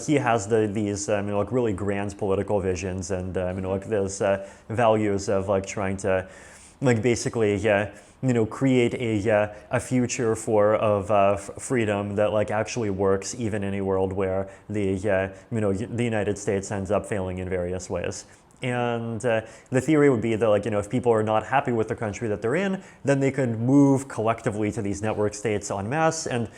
he has these like really grand political visions and like those values of like trying to like basically create a future of freedom that like actually works even in a world where the United States ends up failing in various ways. And the theory would be that like if people are not happy with the country that they're in, then they could move collectively to these network states en masse. And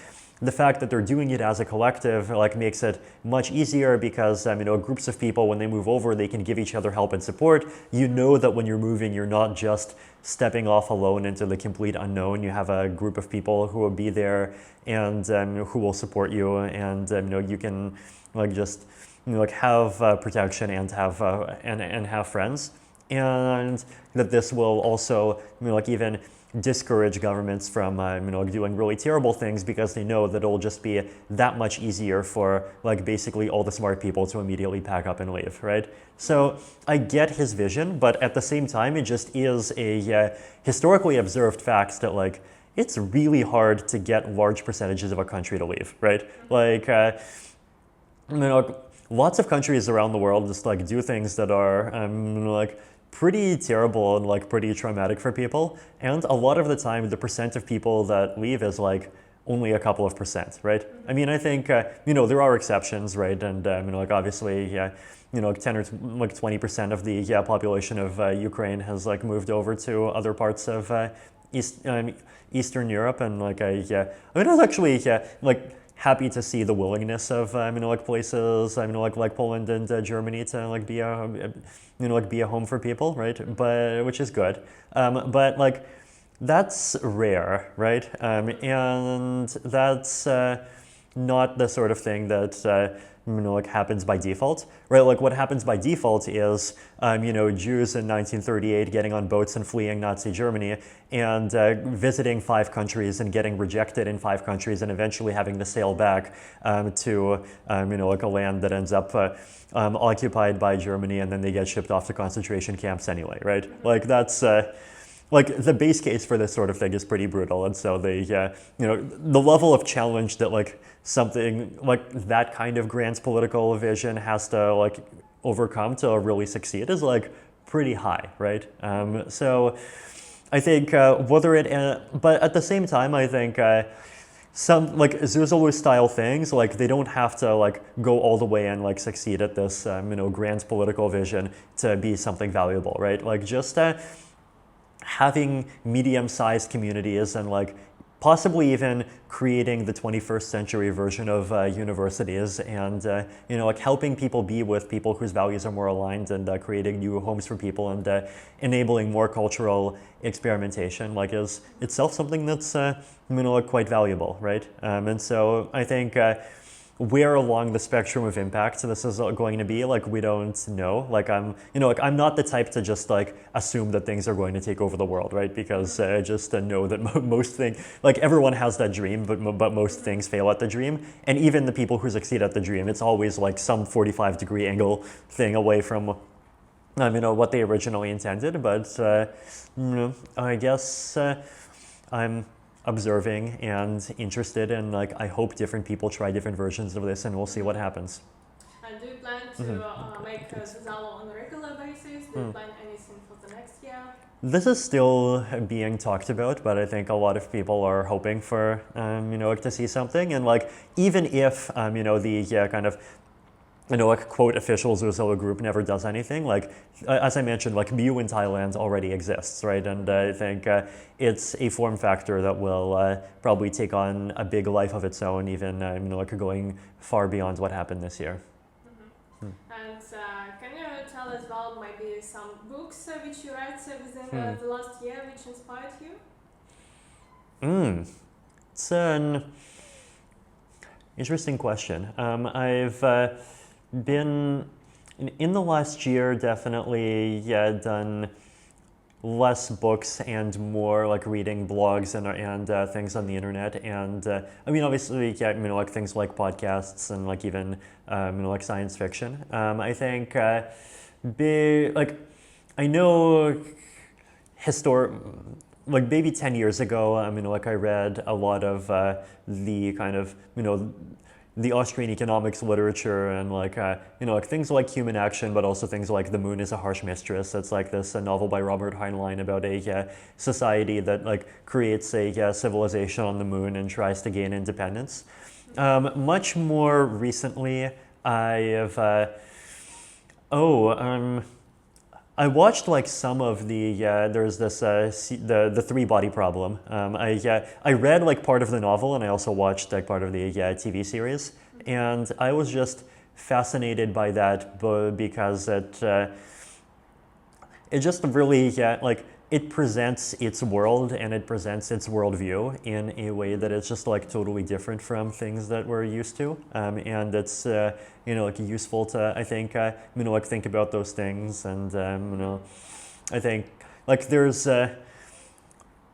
the fact that they're doing it as a collective like makes it much easier because groups of people, when they move over, they can give each other help and support. That when you're moving, you're not just stepping off alone into the complete unknown. You have a group of people who will be there and who will support you, and you can like just like have protection and have and have friends, and that this will also like even discourage governments from doing really terrible things because they know that it'll just be that much easier for like basically all the smart people to immediately pack up and leave, right? So I get his vision, but at the same time, it just is a historically observed fact that like it's really hard to get large percentages of a country to leave, right? Like lots of countries around the world just like do things that are like pretty terrible and like pretty traumatic for people, and a lot of the time the percent of people that leave is like only a couple of percent, right? I mean, I think there are exceptions, right? And like obviously 10 or 20% of the population of Ukraine has like moved over to other parts of Eastern Europe, and like I was actually like happy to see the willingness of like places like Poland and Germany to like be a home for people, right? But which is good. But like that's rare, right? And that's not the sort of thing that like happens by default, right? Like what happens by default is, Jews in 1938 getting on boats and fleeing Nazi Germany and visiting 5 countries and getting rejected in 5 countries and eventually having to sail back to, like a land that ends up occupied by Germany, and then they get shipped off to concentration camps anyway, right? Like that's like the base case for this sort of thing is pretty brutal, and so they, the level of challenge that like something like that kind of grand political vision has to like overcome to really succeed is like pretty high, right? So I think but at the same time, I think some like Zuzalu style things, like they don't have to like go all the way and like succeed at this, grand political vision to be something valuable, right? Like just having medium-sized communities and like possibly even creating the 21st century version of universities and like helping people be with people whose values are more aligned and creating new homes for people and enabling more cultural experimentation like is itself something that's like quite valuable, right? And so I think where along the spectrum of impact this is going to be, like we don't know. Like I'm not the type to just like assume that things are going to take over the world, right? Because I just know that most things, like everyone has that dream, but most things fail at the dream. And even the people who succeed at the dream, it's always like some 45-degree angle thing away from what they originally intended. But I guess I'm observing and interested, and like I hope different people try different versions of this, and we'll see what happens. And do you plan to make Zuzalu on a regular basis? Do you plan anything for the next year? This is still being talked about, but I think a lot of people are hoping for like to see something, and like even if the kind of like quote official Zuzalu group never does anything, like as I mentioned, like Mu in Thailand already exists, right? And I think it's a form factor that will probably take on a big life of its own, even like going far beyond what happened this year. And can you tell as well maybe some books which you read within the last year which inspired you? It's an interesting question. I've been in the last year definitely done less books and more like reading blogs and things on the internet, and obviously like things like podcasts and like even like science fiction. I think like I know like maybe 10 years ago, like I read a lot of the kind of the Austrian economics literature and like like things like Human Action, but also things like The Moon is a Harsh Mistress. It's like this novel by Robert Heinlein about a society that like creates a civilization on the moon and tries to gain independence. Much more recently, I have I watched like some of the there's this the 3-body problem. I read like part of the novel, and I also watched like part of the TV series, and I was just fascinated by that because it just really like it presents its world and it presents its worldview in a way that it's just like totally different from things that we're used to, and it's like useful to I think like think about those things, and I think like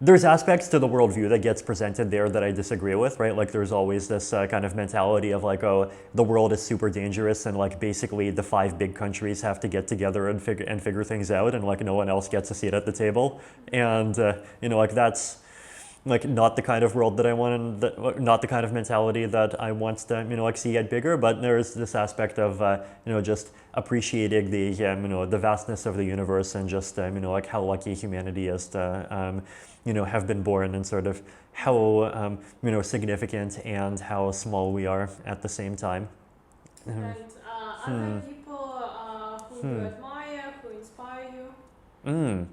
there's aspects to the worldview that gets presented there that I disagree with, right? Like there's always this kind of mentality of like, oh, the world is super dangerous, and like basically the 5 big countries have to get together and figure things out, and like no one else gets a seat at the table, and like that's like not the kind of world that I want, and not the kind of mentality that I want to like see get bigger. But there's this aspect of just appreciating the the vastness of the universe, and just like how lucky humanity is to have been born, and sort of how significant and how small we are at the same time. And other people who you admire, who inspire you?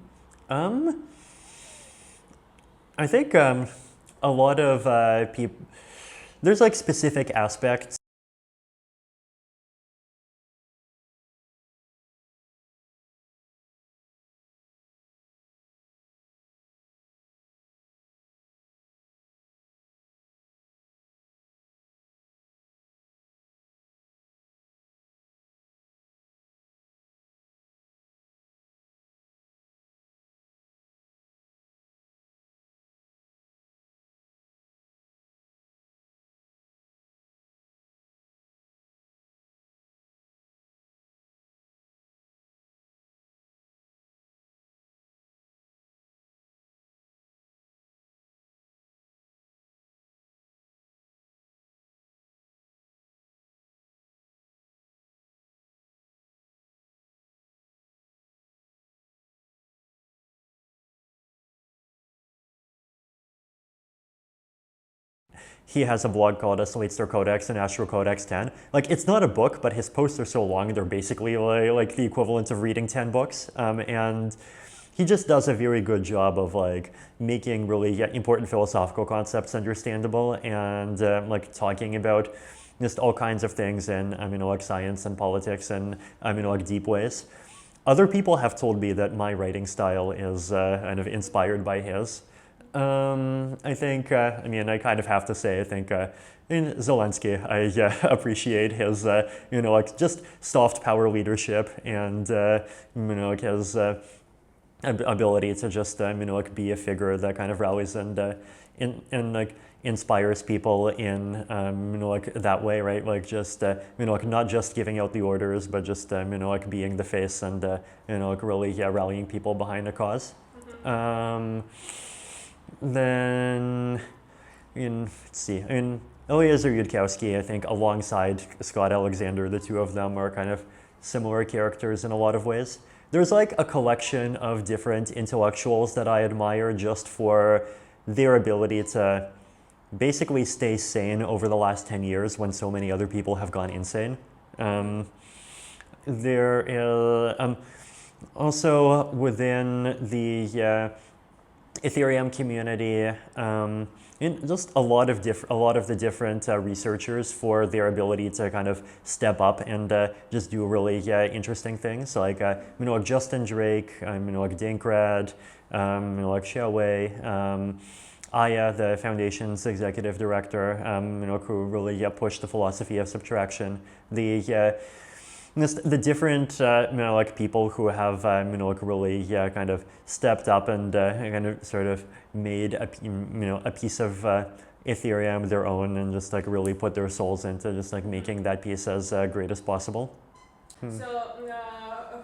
I think a lot of people, there's like specific aspects he has a blog called Slatester Codex and Astro Codex 10. Like, it's not a book, but his posts are so long, they're basically like the equivalent of reading 10 books. And he just does a very good job of like making really important philosophical concepts understandable and like talking about just all kinds of things in like science and politics and like deep ways. Other people have told me that my writing style is kind of inspired by his. I think, I kind of have to say, I think in Zelensky, I appreciate his, like just soft power leadership and, like his ability to just, like be a figure that kind of rallies and like inspires people in, like that way, right? Like just, like not just giving out the orders, but just, like being the face and, like really rallying people behind a cause. Then, let's see, Eliezer Yudkowsky, I think, alongside Scott Alexander, the two of them are kind of similar characters in a lot of ways. There's like a collection of different intellectuals that I admire just for their ability to basically stay sane over the last 10 years when so many other people have gone insane. There is also within the Ethereum community, just a lot of the different researchers for their ability to kind of step up and just do really interesting things. Like like Justin Drake, like Dinkrad, like Xiaowei, Aya, the foundation's executive director, who really pushed the philosophy of subtraction. The different like people who have like really kind of stepped up and kind of sort of made a piece of Ethereum their own and just like really put their souls into just like making that piece as great as possible. So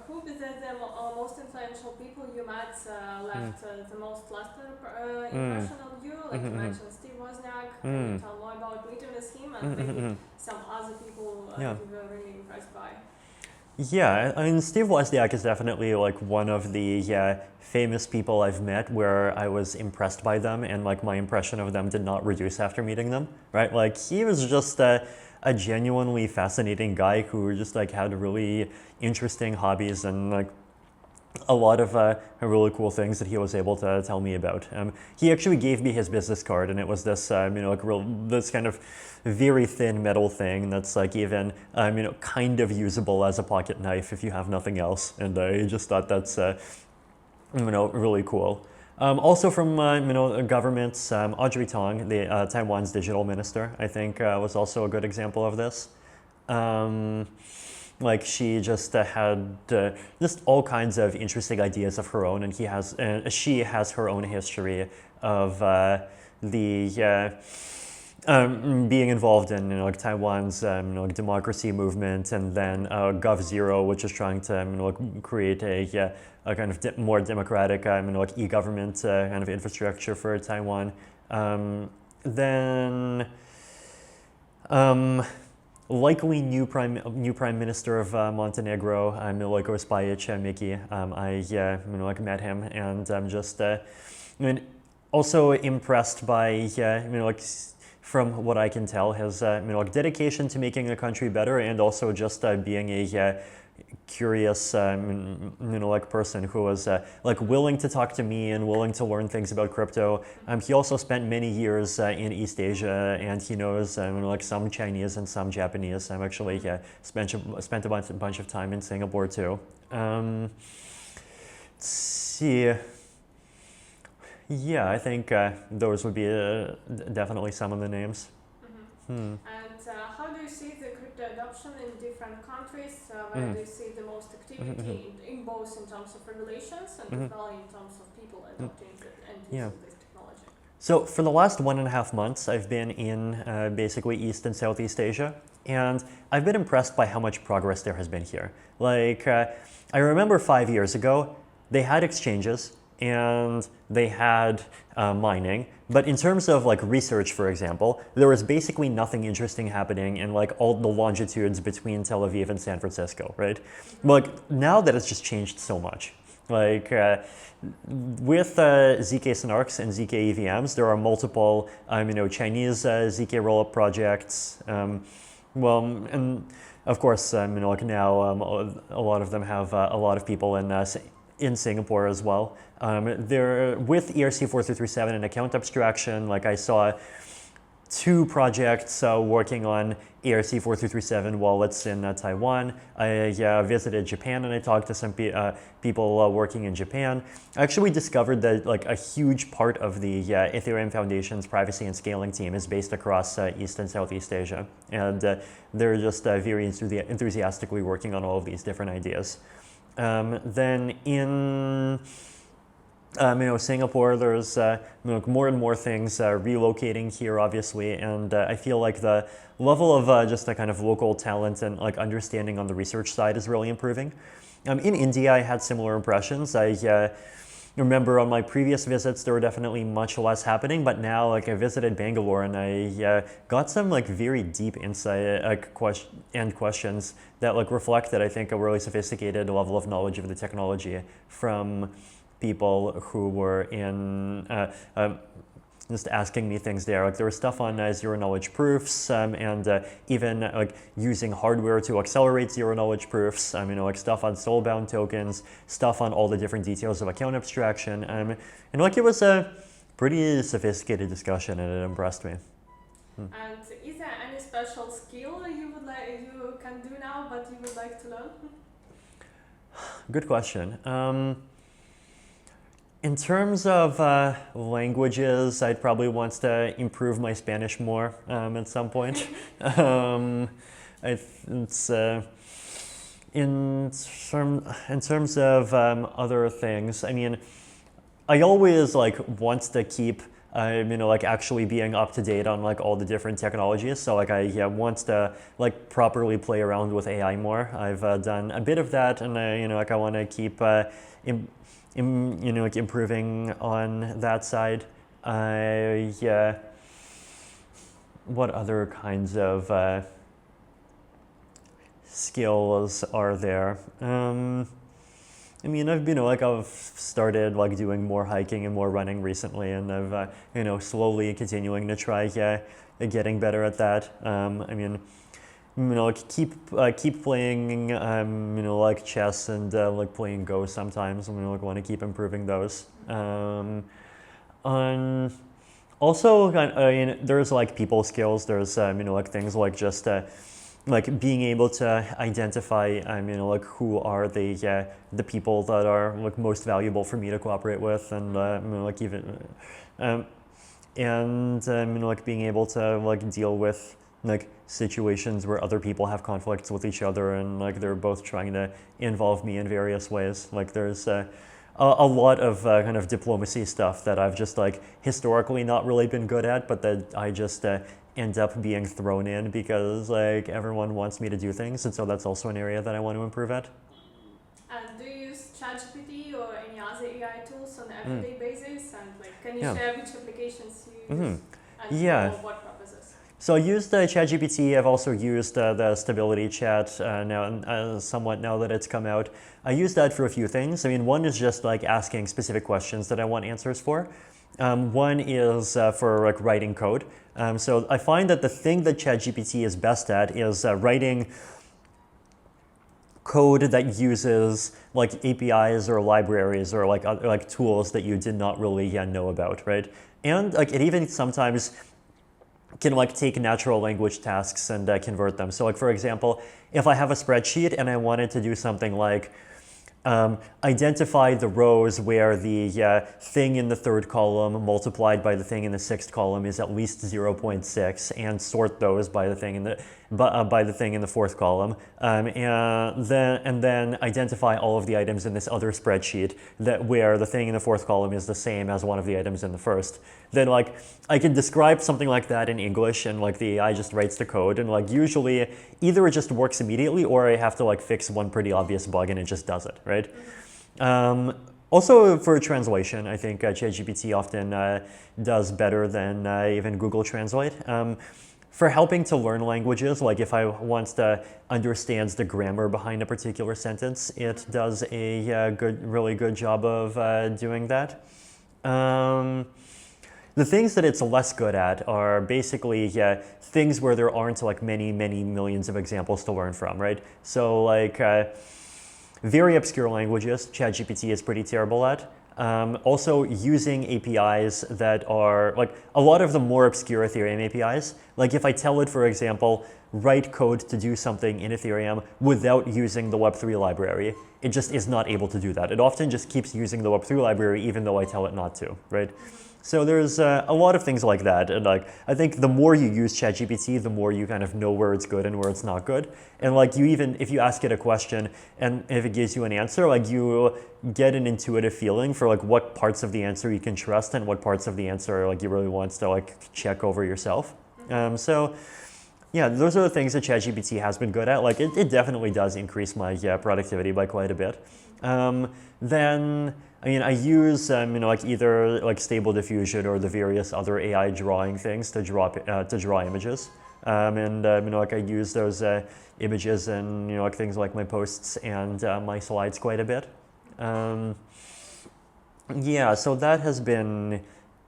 who is the most influential people you met left the most lasting impression on you? Like you mentioned Steve Wozniak. Can you tell more about meeting with him and maybe some other people you were really impressed by? Yeah, I mean, Steve Wozniak is definitely like one of the famous people I've met where I was impressed by them and like my impression of them did not reduce after meeting them, right? Like he was just a genuinely fascinating guy who just like had really interesting hobbies and like a lot of really cool things that he was able to tell me about. He actually gave me his business card, and it was this, like this kind of very thin metal thing that's like even, kind of usable as a pocket knife if you have nothing else. And I just thought that's, really cool. Also from, governments, Audrey Tong, the Taiwan's digital minister, I think was also a good example of this. Like she just had just all kinds of interesting ideas of her own, and she has her own history of the being involved in like Taiwan's like democracy movement, and then Gov0, which is trying to like create a kind of more democratic like e-government kind of infrastructure for Taiwan. Then. Likely new prime minister of Montenegro, Milojko Spajic, Miki. I like met him, and I'm just also impressed by like from what I can tell his like dedication to making the country better, and also just being a curious like person who was like willing to talk to me and willing to learn things about crypto. He also spent many years in East Asia, and he knows like some Chinese and some Japanese. I'm actually spent a bunch of time in Singapore too. Let's see. Yeah, I think those would be definitely some of the names. And how do you see the crypto adoption in different countries? Where do you see the most activity in both in terms of regulations and as well in terms of people adopting and using this technology? So for the last 1.5 months, I've been in basically East and Southeast Asia, and I've been impressed by how much progress there has been here. Like, I remember 5 years ago, they had exchanges and they had mining, but in terms of like research, for example, there was basically nothing interesting happening in like all the longitudes between Tel Aviv and San Francisco, right? Like now that it's just changed so much. Like with ZK Snarks and ZK EVMs, there are multiple, Chinese ZK rollup projects. And of course, like now, a lot of them have a lot of people in Singapore as well. They're with ERC4337 and account abstraction. Like I saw 2 projects working on ERC4337 wallets in Taiwan. I visited Japan and I talked to some people working in Japan. I actually discovered that like a huge part of the Ethereum Foundation's privacy and scaling team is based across East and Southeast Asia. And they're just very enthusiastically working on all of these different ideas. Then in Singapore, there's more and more things relocating here, obviously, and I feel like the level of just a kind of local talent and like understanding on the research side is really improving. In India, I had similar impressions. I remember on my previous visits, there were definitely much less happening, but now like I visited Bangalore and I got some like very deep insight and questions that like reflected, I think, a really sophisticated level of knowledge of the technology from people who were in just asking me things there. Like there was stuff on zero knowledge proofs and even like using hardware to accelerate zero knowledge proofs. Like stuff on soulbound tokens, stuff on all the different details of account abstraction. And like it was a pretty sophisticated discussion and it impressed me. And is there any special skill you can do now but you would like to learn? Good question. In terms of languages, I'd probably want to improve my Spanish more at some point. It's in terms of other things. I mean, I always like want to keep like actually being up to date on like all the different technologies. So like I want to like properly play around with AI more. I've done a bit of that, and like I want to keep like improving on that side. What other kinds of skills are there? I've started like doing more hiking and more running recently, and I've slowly continuing to try getting better at that. Like keep playing, like chess and like playing Go sometimes. Like want to keep improving those. Also, there's like people skills. There's like things like just like being able to identify, like who are the people that are like most valuable for me to cooperate with, and like even like being able to like deal with like situations where other people have conflicts with each other and like they're both trying to involve me in various ways. Like there's a lot of kind of diplomacy stuff that I've just like historically not really been good at, but that I just end up being thrown in because like everyone wants me to do things, and so that's also an area that I want to improve at. And do you use ChatGPT or any other AI tools on an everyday basis? And like, can you share which applications you use and for what purposes? So I used ChatGPT. I've also used the Stability chat now, somewhat now that it's come out. I use that for a few things. One is just like asking specific questions that I want answers for. One is for like writing code. So I find that the thing that ChatGPT is best at is writing code that uses like APIs or libraries or like tools that you did not really know about, right? And like it even sometimes can like take natural language tasks and convert them. So like for example, if I have a spreadsheet and I wanted to do something like identify the rows where the thing in the third column multiplied by the thing in the sixth column is at least 0.6, and sort those by the thing in the fourth column, and then identify all of the items in this other spreadsheet where the thing in the fourth column is the same as one of the items in the first. Then like I can describe something like that in English, and like the AI just writes the code, and like usually either it just works immediately or I have to like fix one pretty obvious bug and it just does it, right? Also for translation, I think ChatGPT often does better than even Google Translate. for helping to learn languages, like if I want to understand the grammar behind a particular sentence, it does a really good job of doing that. The things that it's less good at are basically things where there aren't like many millions of examples to learn from, right? So like very obscure languages, ChatGPT is pretty terrible at. Also using APIs that are like a lot of the more obscure Ethereum APIs. Like if I tell it, for example, write code to do something in Ethereum without using the Web3 library, it just is not able to do that. It often just keeps using the Web3 library even though I tell it not to, right? So there's a lot of things like that, and like I think the more you use ChatGPT, the more you kind of know where it's good and where it's not good. And like you even if you ask it a question and if it gives you an answer, like you get an intuitive feeling for like what parts of the answer you can trust and what parts of the answer like you really want to like check over yourself. So yeah, those are the things that ChatGPT has been good at. Like it definitely does increase my productivity by quite a bit. Then I mean, I use like either like Stable Diffusion or the various other AI drawing things to draw images, and like I use those images in like things like my posts and my slides quite a bit. Yeah, so that has been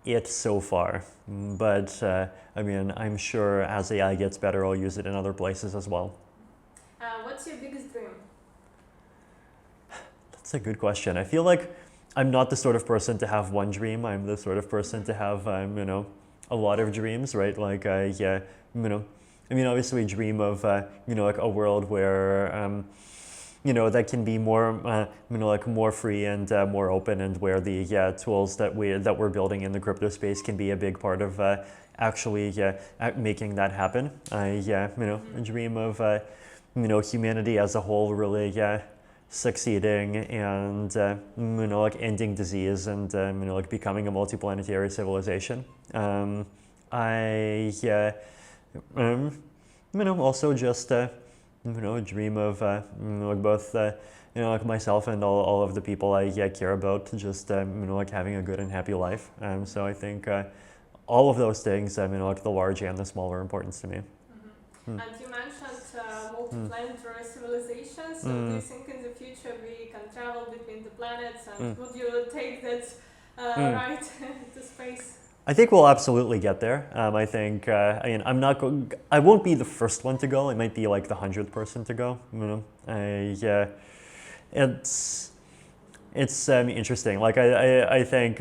it so far. But I mean, I'm sure as AI gets better, I'll use it in other places as well. What's your biggest dream? That's a good question. I feel like I'm not the sort of person to have one dream. I'm the sort of person to have, a lot of dreams, right? Like, I mean, obviously dream of, like a world where, that can be more, like more free and more open, and where the tools that we're building in the crypto space can be a big part of actually making that happen. I dream of, humanity as a whole really succeeding and like ending disease and like becoming a multiplanetary civilization. I also just dream of like both like myself and all of the people I care about, just like having a good and happy life. So I think all of those things, like the large and the small, are important to me. And you mentioned multiplanetary civilization, so do you think in the future we can travel between the planets, and would you take that ride to space? I think we'll absolutely get there. I think, I mean, I won't be the first one to go. I might be like the 100th person to go. It's interesting. Like I think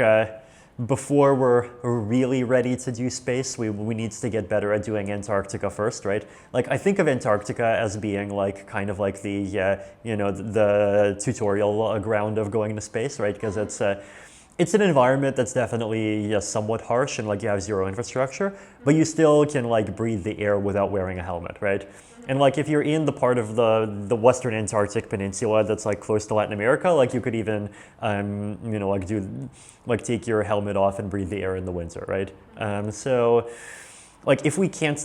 before we're really ready to do space, we need to get better at doing Antarctica first, right? Like I think of Antarctica as being like kind of like the the tutorial ground of going to space, right? Because it's an environment that's definitely somewhat harsh, and like you have zero infrastructure, but you still can like breathe the air without wearing a helmet, right? And like if you're in the part of the Western Antarctic Peninsula that's like close to Latin America, like you could even take your helmet off and breathe the air in the winter, right? So like if we can't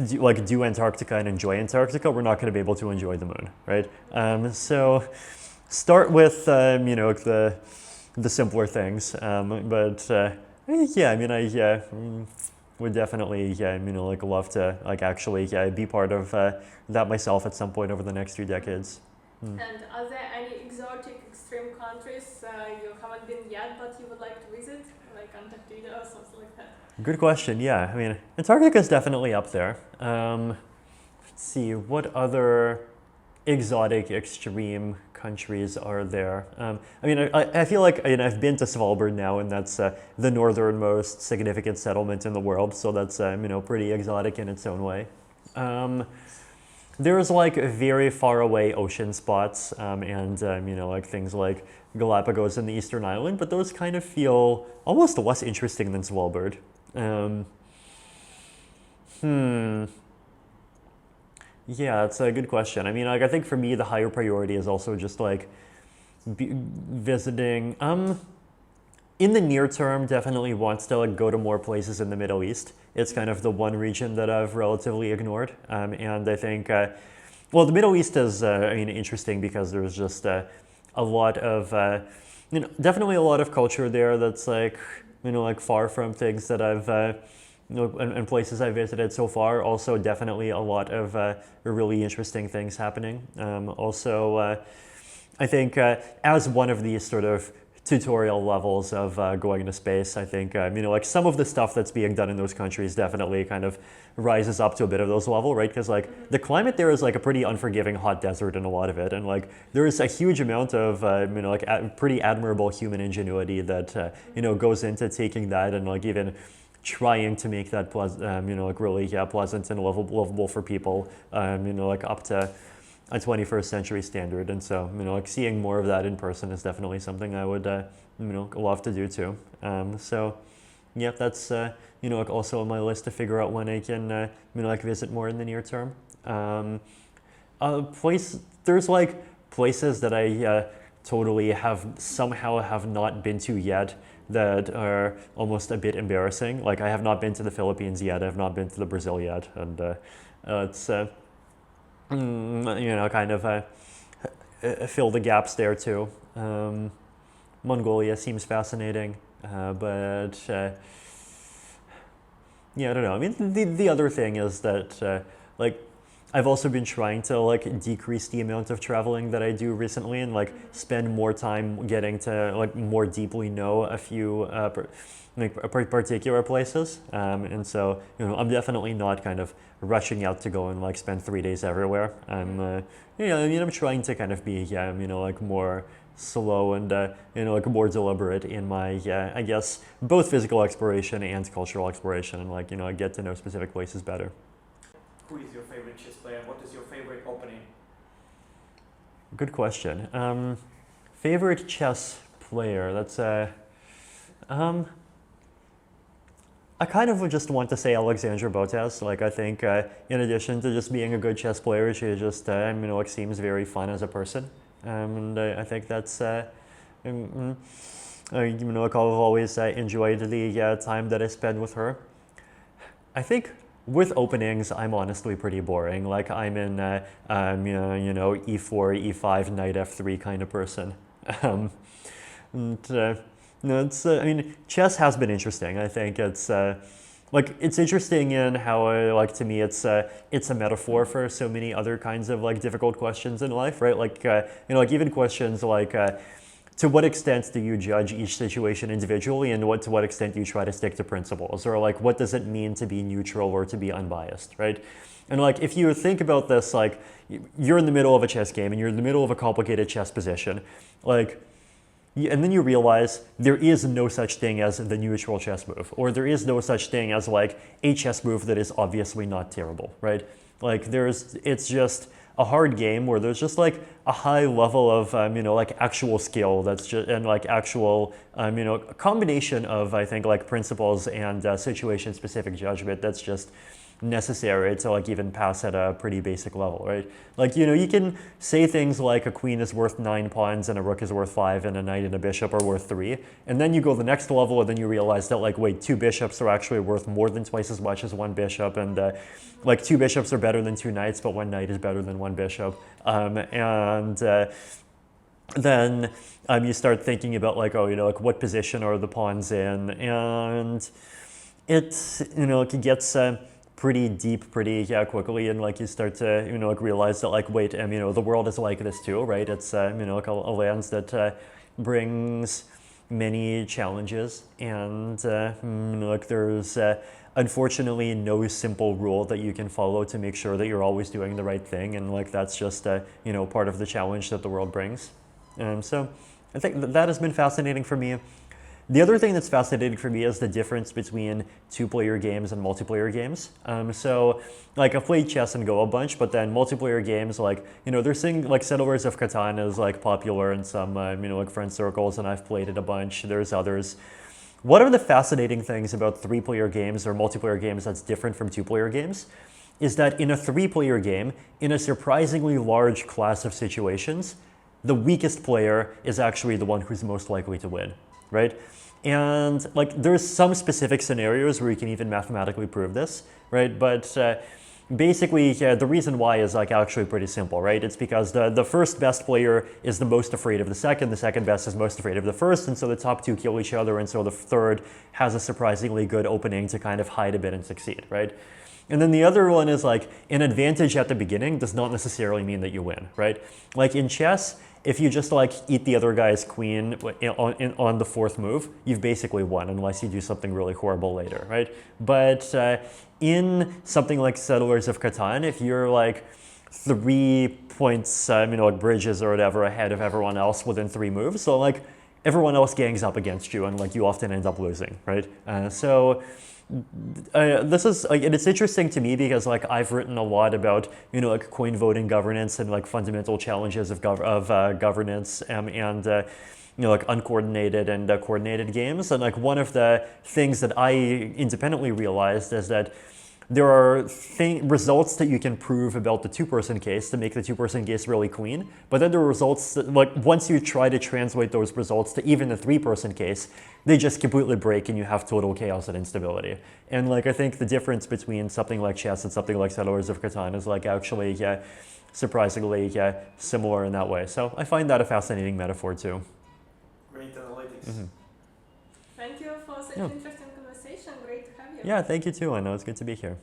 do Antarctica and enjoy Antarctica, we're not going to be able to enjoy the moon, right? So start with the simpler things, but yeah, I mean I would definitely like love to like actually be part of that myself at some point over the next few decades. And are there any exotic extreme countries you haven't been yet but you would like to visit, like Antarctica or something like that? Good question. Yeah, I mean Antarctica is definitely up there. Let's see, what other exotic extreme countries are there? I mean, I feel like I've been to Svalbard now, and that's the northernmost significant settlement in the world, so that's pretty exotic in its own way. There's like very far away ocean spots, and like things like Galapagos and the Eastern Island, but those kind of feel almost less interesting than Svalbard. Yeah, that's a good question. I mean, like I think for me the higher priority is also just like visiting. In the near term, definitely wants to like go to more places in the Middle East. It's kind of the one region that I've relatively ignored, and I think, well, the Middle East is interesting because there's just a lot of definitely a lot of culture there that's like like far from things that I've and places I visited so far. Also, definitely a lot of really interesting things happening. I think as one of these sort of tutorial levels of going into space, I think like some of the stuff that's being done in those countries definitely kind of rises up to a bit of those level, right? Because like the climate there is like a pretty unforgiving hot desert in a lot of it, and like there is a huge amount of like pretty admirable human ingenuity that goes into taking that and like even trying to make that like really pleasant and lovable for people, like up to a 21st century standard. And so, like seeing more of that in person is definitely something I would, love to do too. So, yeah, that's, like also on my list to figure out when I can, like visit more in the near term. There's like places that I totally somehow have not been to yet that are almost a bit embarrassing. Like I have not been to the Philippines yet. I have not been to the Brazil yet, and it's kind of fill the gaps there too. Mongolia seems fascinating, but I don't know. I mean, the other thing is that like I've also been trying to like decrease the amount of traveling that I do recently and like spend more time getting to like more deeply know a few particular places. And so, I'm definitely not kind of rushing out to go and like spend 3 days everywhere. I'm trying to kind of be, like more slow and, like more deliberate in my, I guess, both physical exploration and cultural exploration, and like, I get to know specific places better. Who is your favorite chess player and what is your favorite opening? Good question. Favorite chess player, that's I kind of just want to say Alexandra Botez. Like I think in addition to just being a good chess player, she just like seems very fun as a person. And I think that's like I've always enjoyed the time that I spent with her. I think with openings, I'm honestly pretty boring. Like I'm in e4, e5, knight f3 kind of person. Chess has been interesting. I think it's it's interesting in how like to me it's a metaphor for so many other kinds of like difficult questions in life, right? Like like even questions like to what extent do you judge each situation individually, and to what extent do you try to stick to principles, or like what does it mean to be neutral or to be unbiased, right? And like if you think about this, like you're in the middle of a chess game and you're in the middle of a complicated chess position, like. And then you realize there is no such thing as the neutral chess move, or there is no such thing as like a chess move that is obviously not terrible, right? Like it's just a hard game where there's just like a high level of like actual skill that's just and like actual a combination of I think like principles and situation specific judgment that's just necessary to like even pass at a pretty basic level, right? Like you can say things like a queen is worth 9 pawns and a rook is worth 5 and a knight and a bishop are worth 3, and then you go the next level and then you realize that like wait, 2 bishops are actually worth more than twice as much as 1 bishop, and like 2 bishops are better than 2 knights, but 1 knight is better than 1 bishop, then you start thinking about like like what position are the pawns in, and it it gets pretty deep pretty quickly, and like you start to like realize that like wait, the world is like this too, right? It's like a land that brings many challenges, and like there's unfortunately no simple rule that you can follow to make sure that you're always doing the right thing, and like that's just part of the challenge that the world brings. So I think that has been fascinating for me. The other thing that's fascinating for me is the difference between 2-player games and multiplayer games. So like I've played chess and Go a bunch, but then multiplayer games, like, they're saying like Settlers of Catan is like popular in some, like friend circles, and I've played it a bunch. There's others. One of the fascinating things about 3-player games or multiplayer games that's different from 2-player games is that in a 3-player game, in a surprisingly large class of situations, the weakest player is actually the one who's most likely to win, right? And like there's some specific scenarios where you can even mathematically prove this, right? But basically, the reason why is like actually pretty simple, right? It's because the first best player is the most afraid of the second best is most afraid of the first, and so the top two kill each other, and so the third has a surprisingly good opening to kind of hide a bit and succeed, right? And then the other one is like an advantage at the beginning does not necessarily mean that you win, right? Like in chess, if you just like eat the other guy's queen on the fourth move, you've basically won unless you do something really horrible later, right? But in something like Settlers of Catan, if you're like 3 points, like bridges or whatever ahead of everyone else within 3 moves, so like everyone else gangs up against you and like you often end up losing, right? This is like, and it's interesting to me because like I've written a lot about like coin voting governance and like fundamental challenges of governance and like uncoordinated and coordinated games, and like one of the things that I independently realized is that there are results that you can prove about the 2-person case to make the 2-person case really clean, but then the results that, like once you try to translate those results to even the 3-person case, they just completely break and you have total chaos and instability. And like I think the difference between something like chess and something like Settlers of Catan is like actually surprisingly similar in that way. So I find that a fascinating metaphor too. Great analytics. Mm-hmm. Thank you for such an interesting conversation. Great to have you. Yeah, thank you too. I know it's good to be here.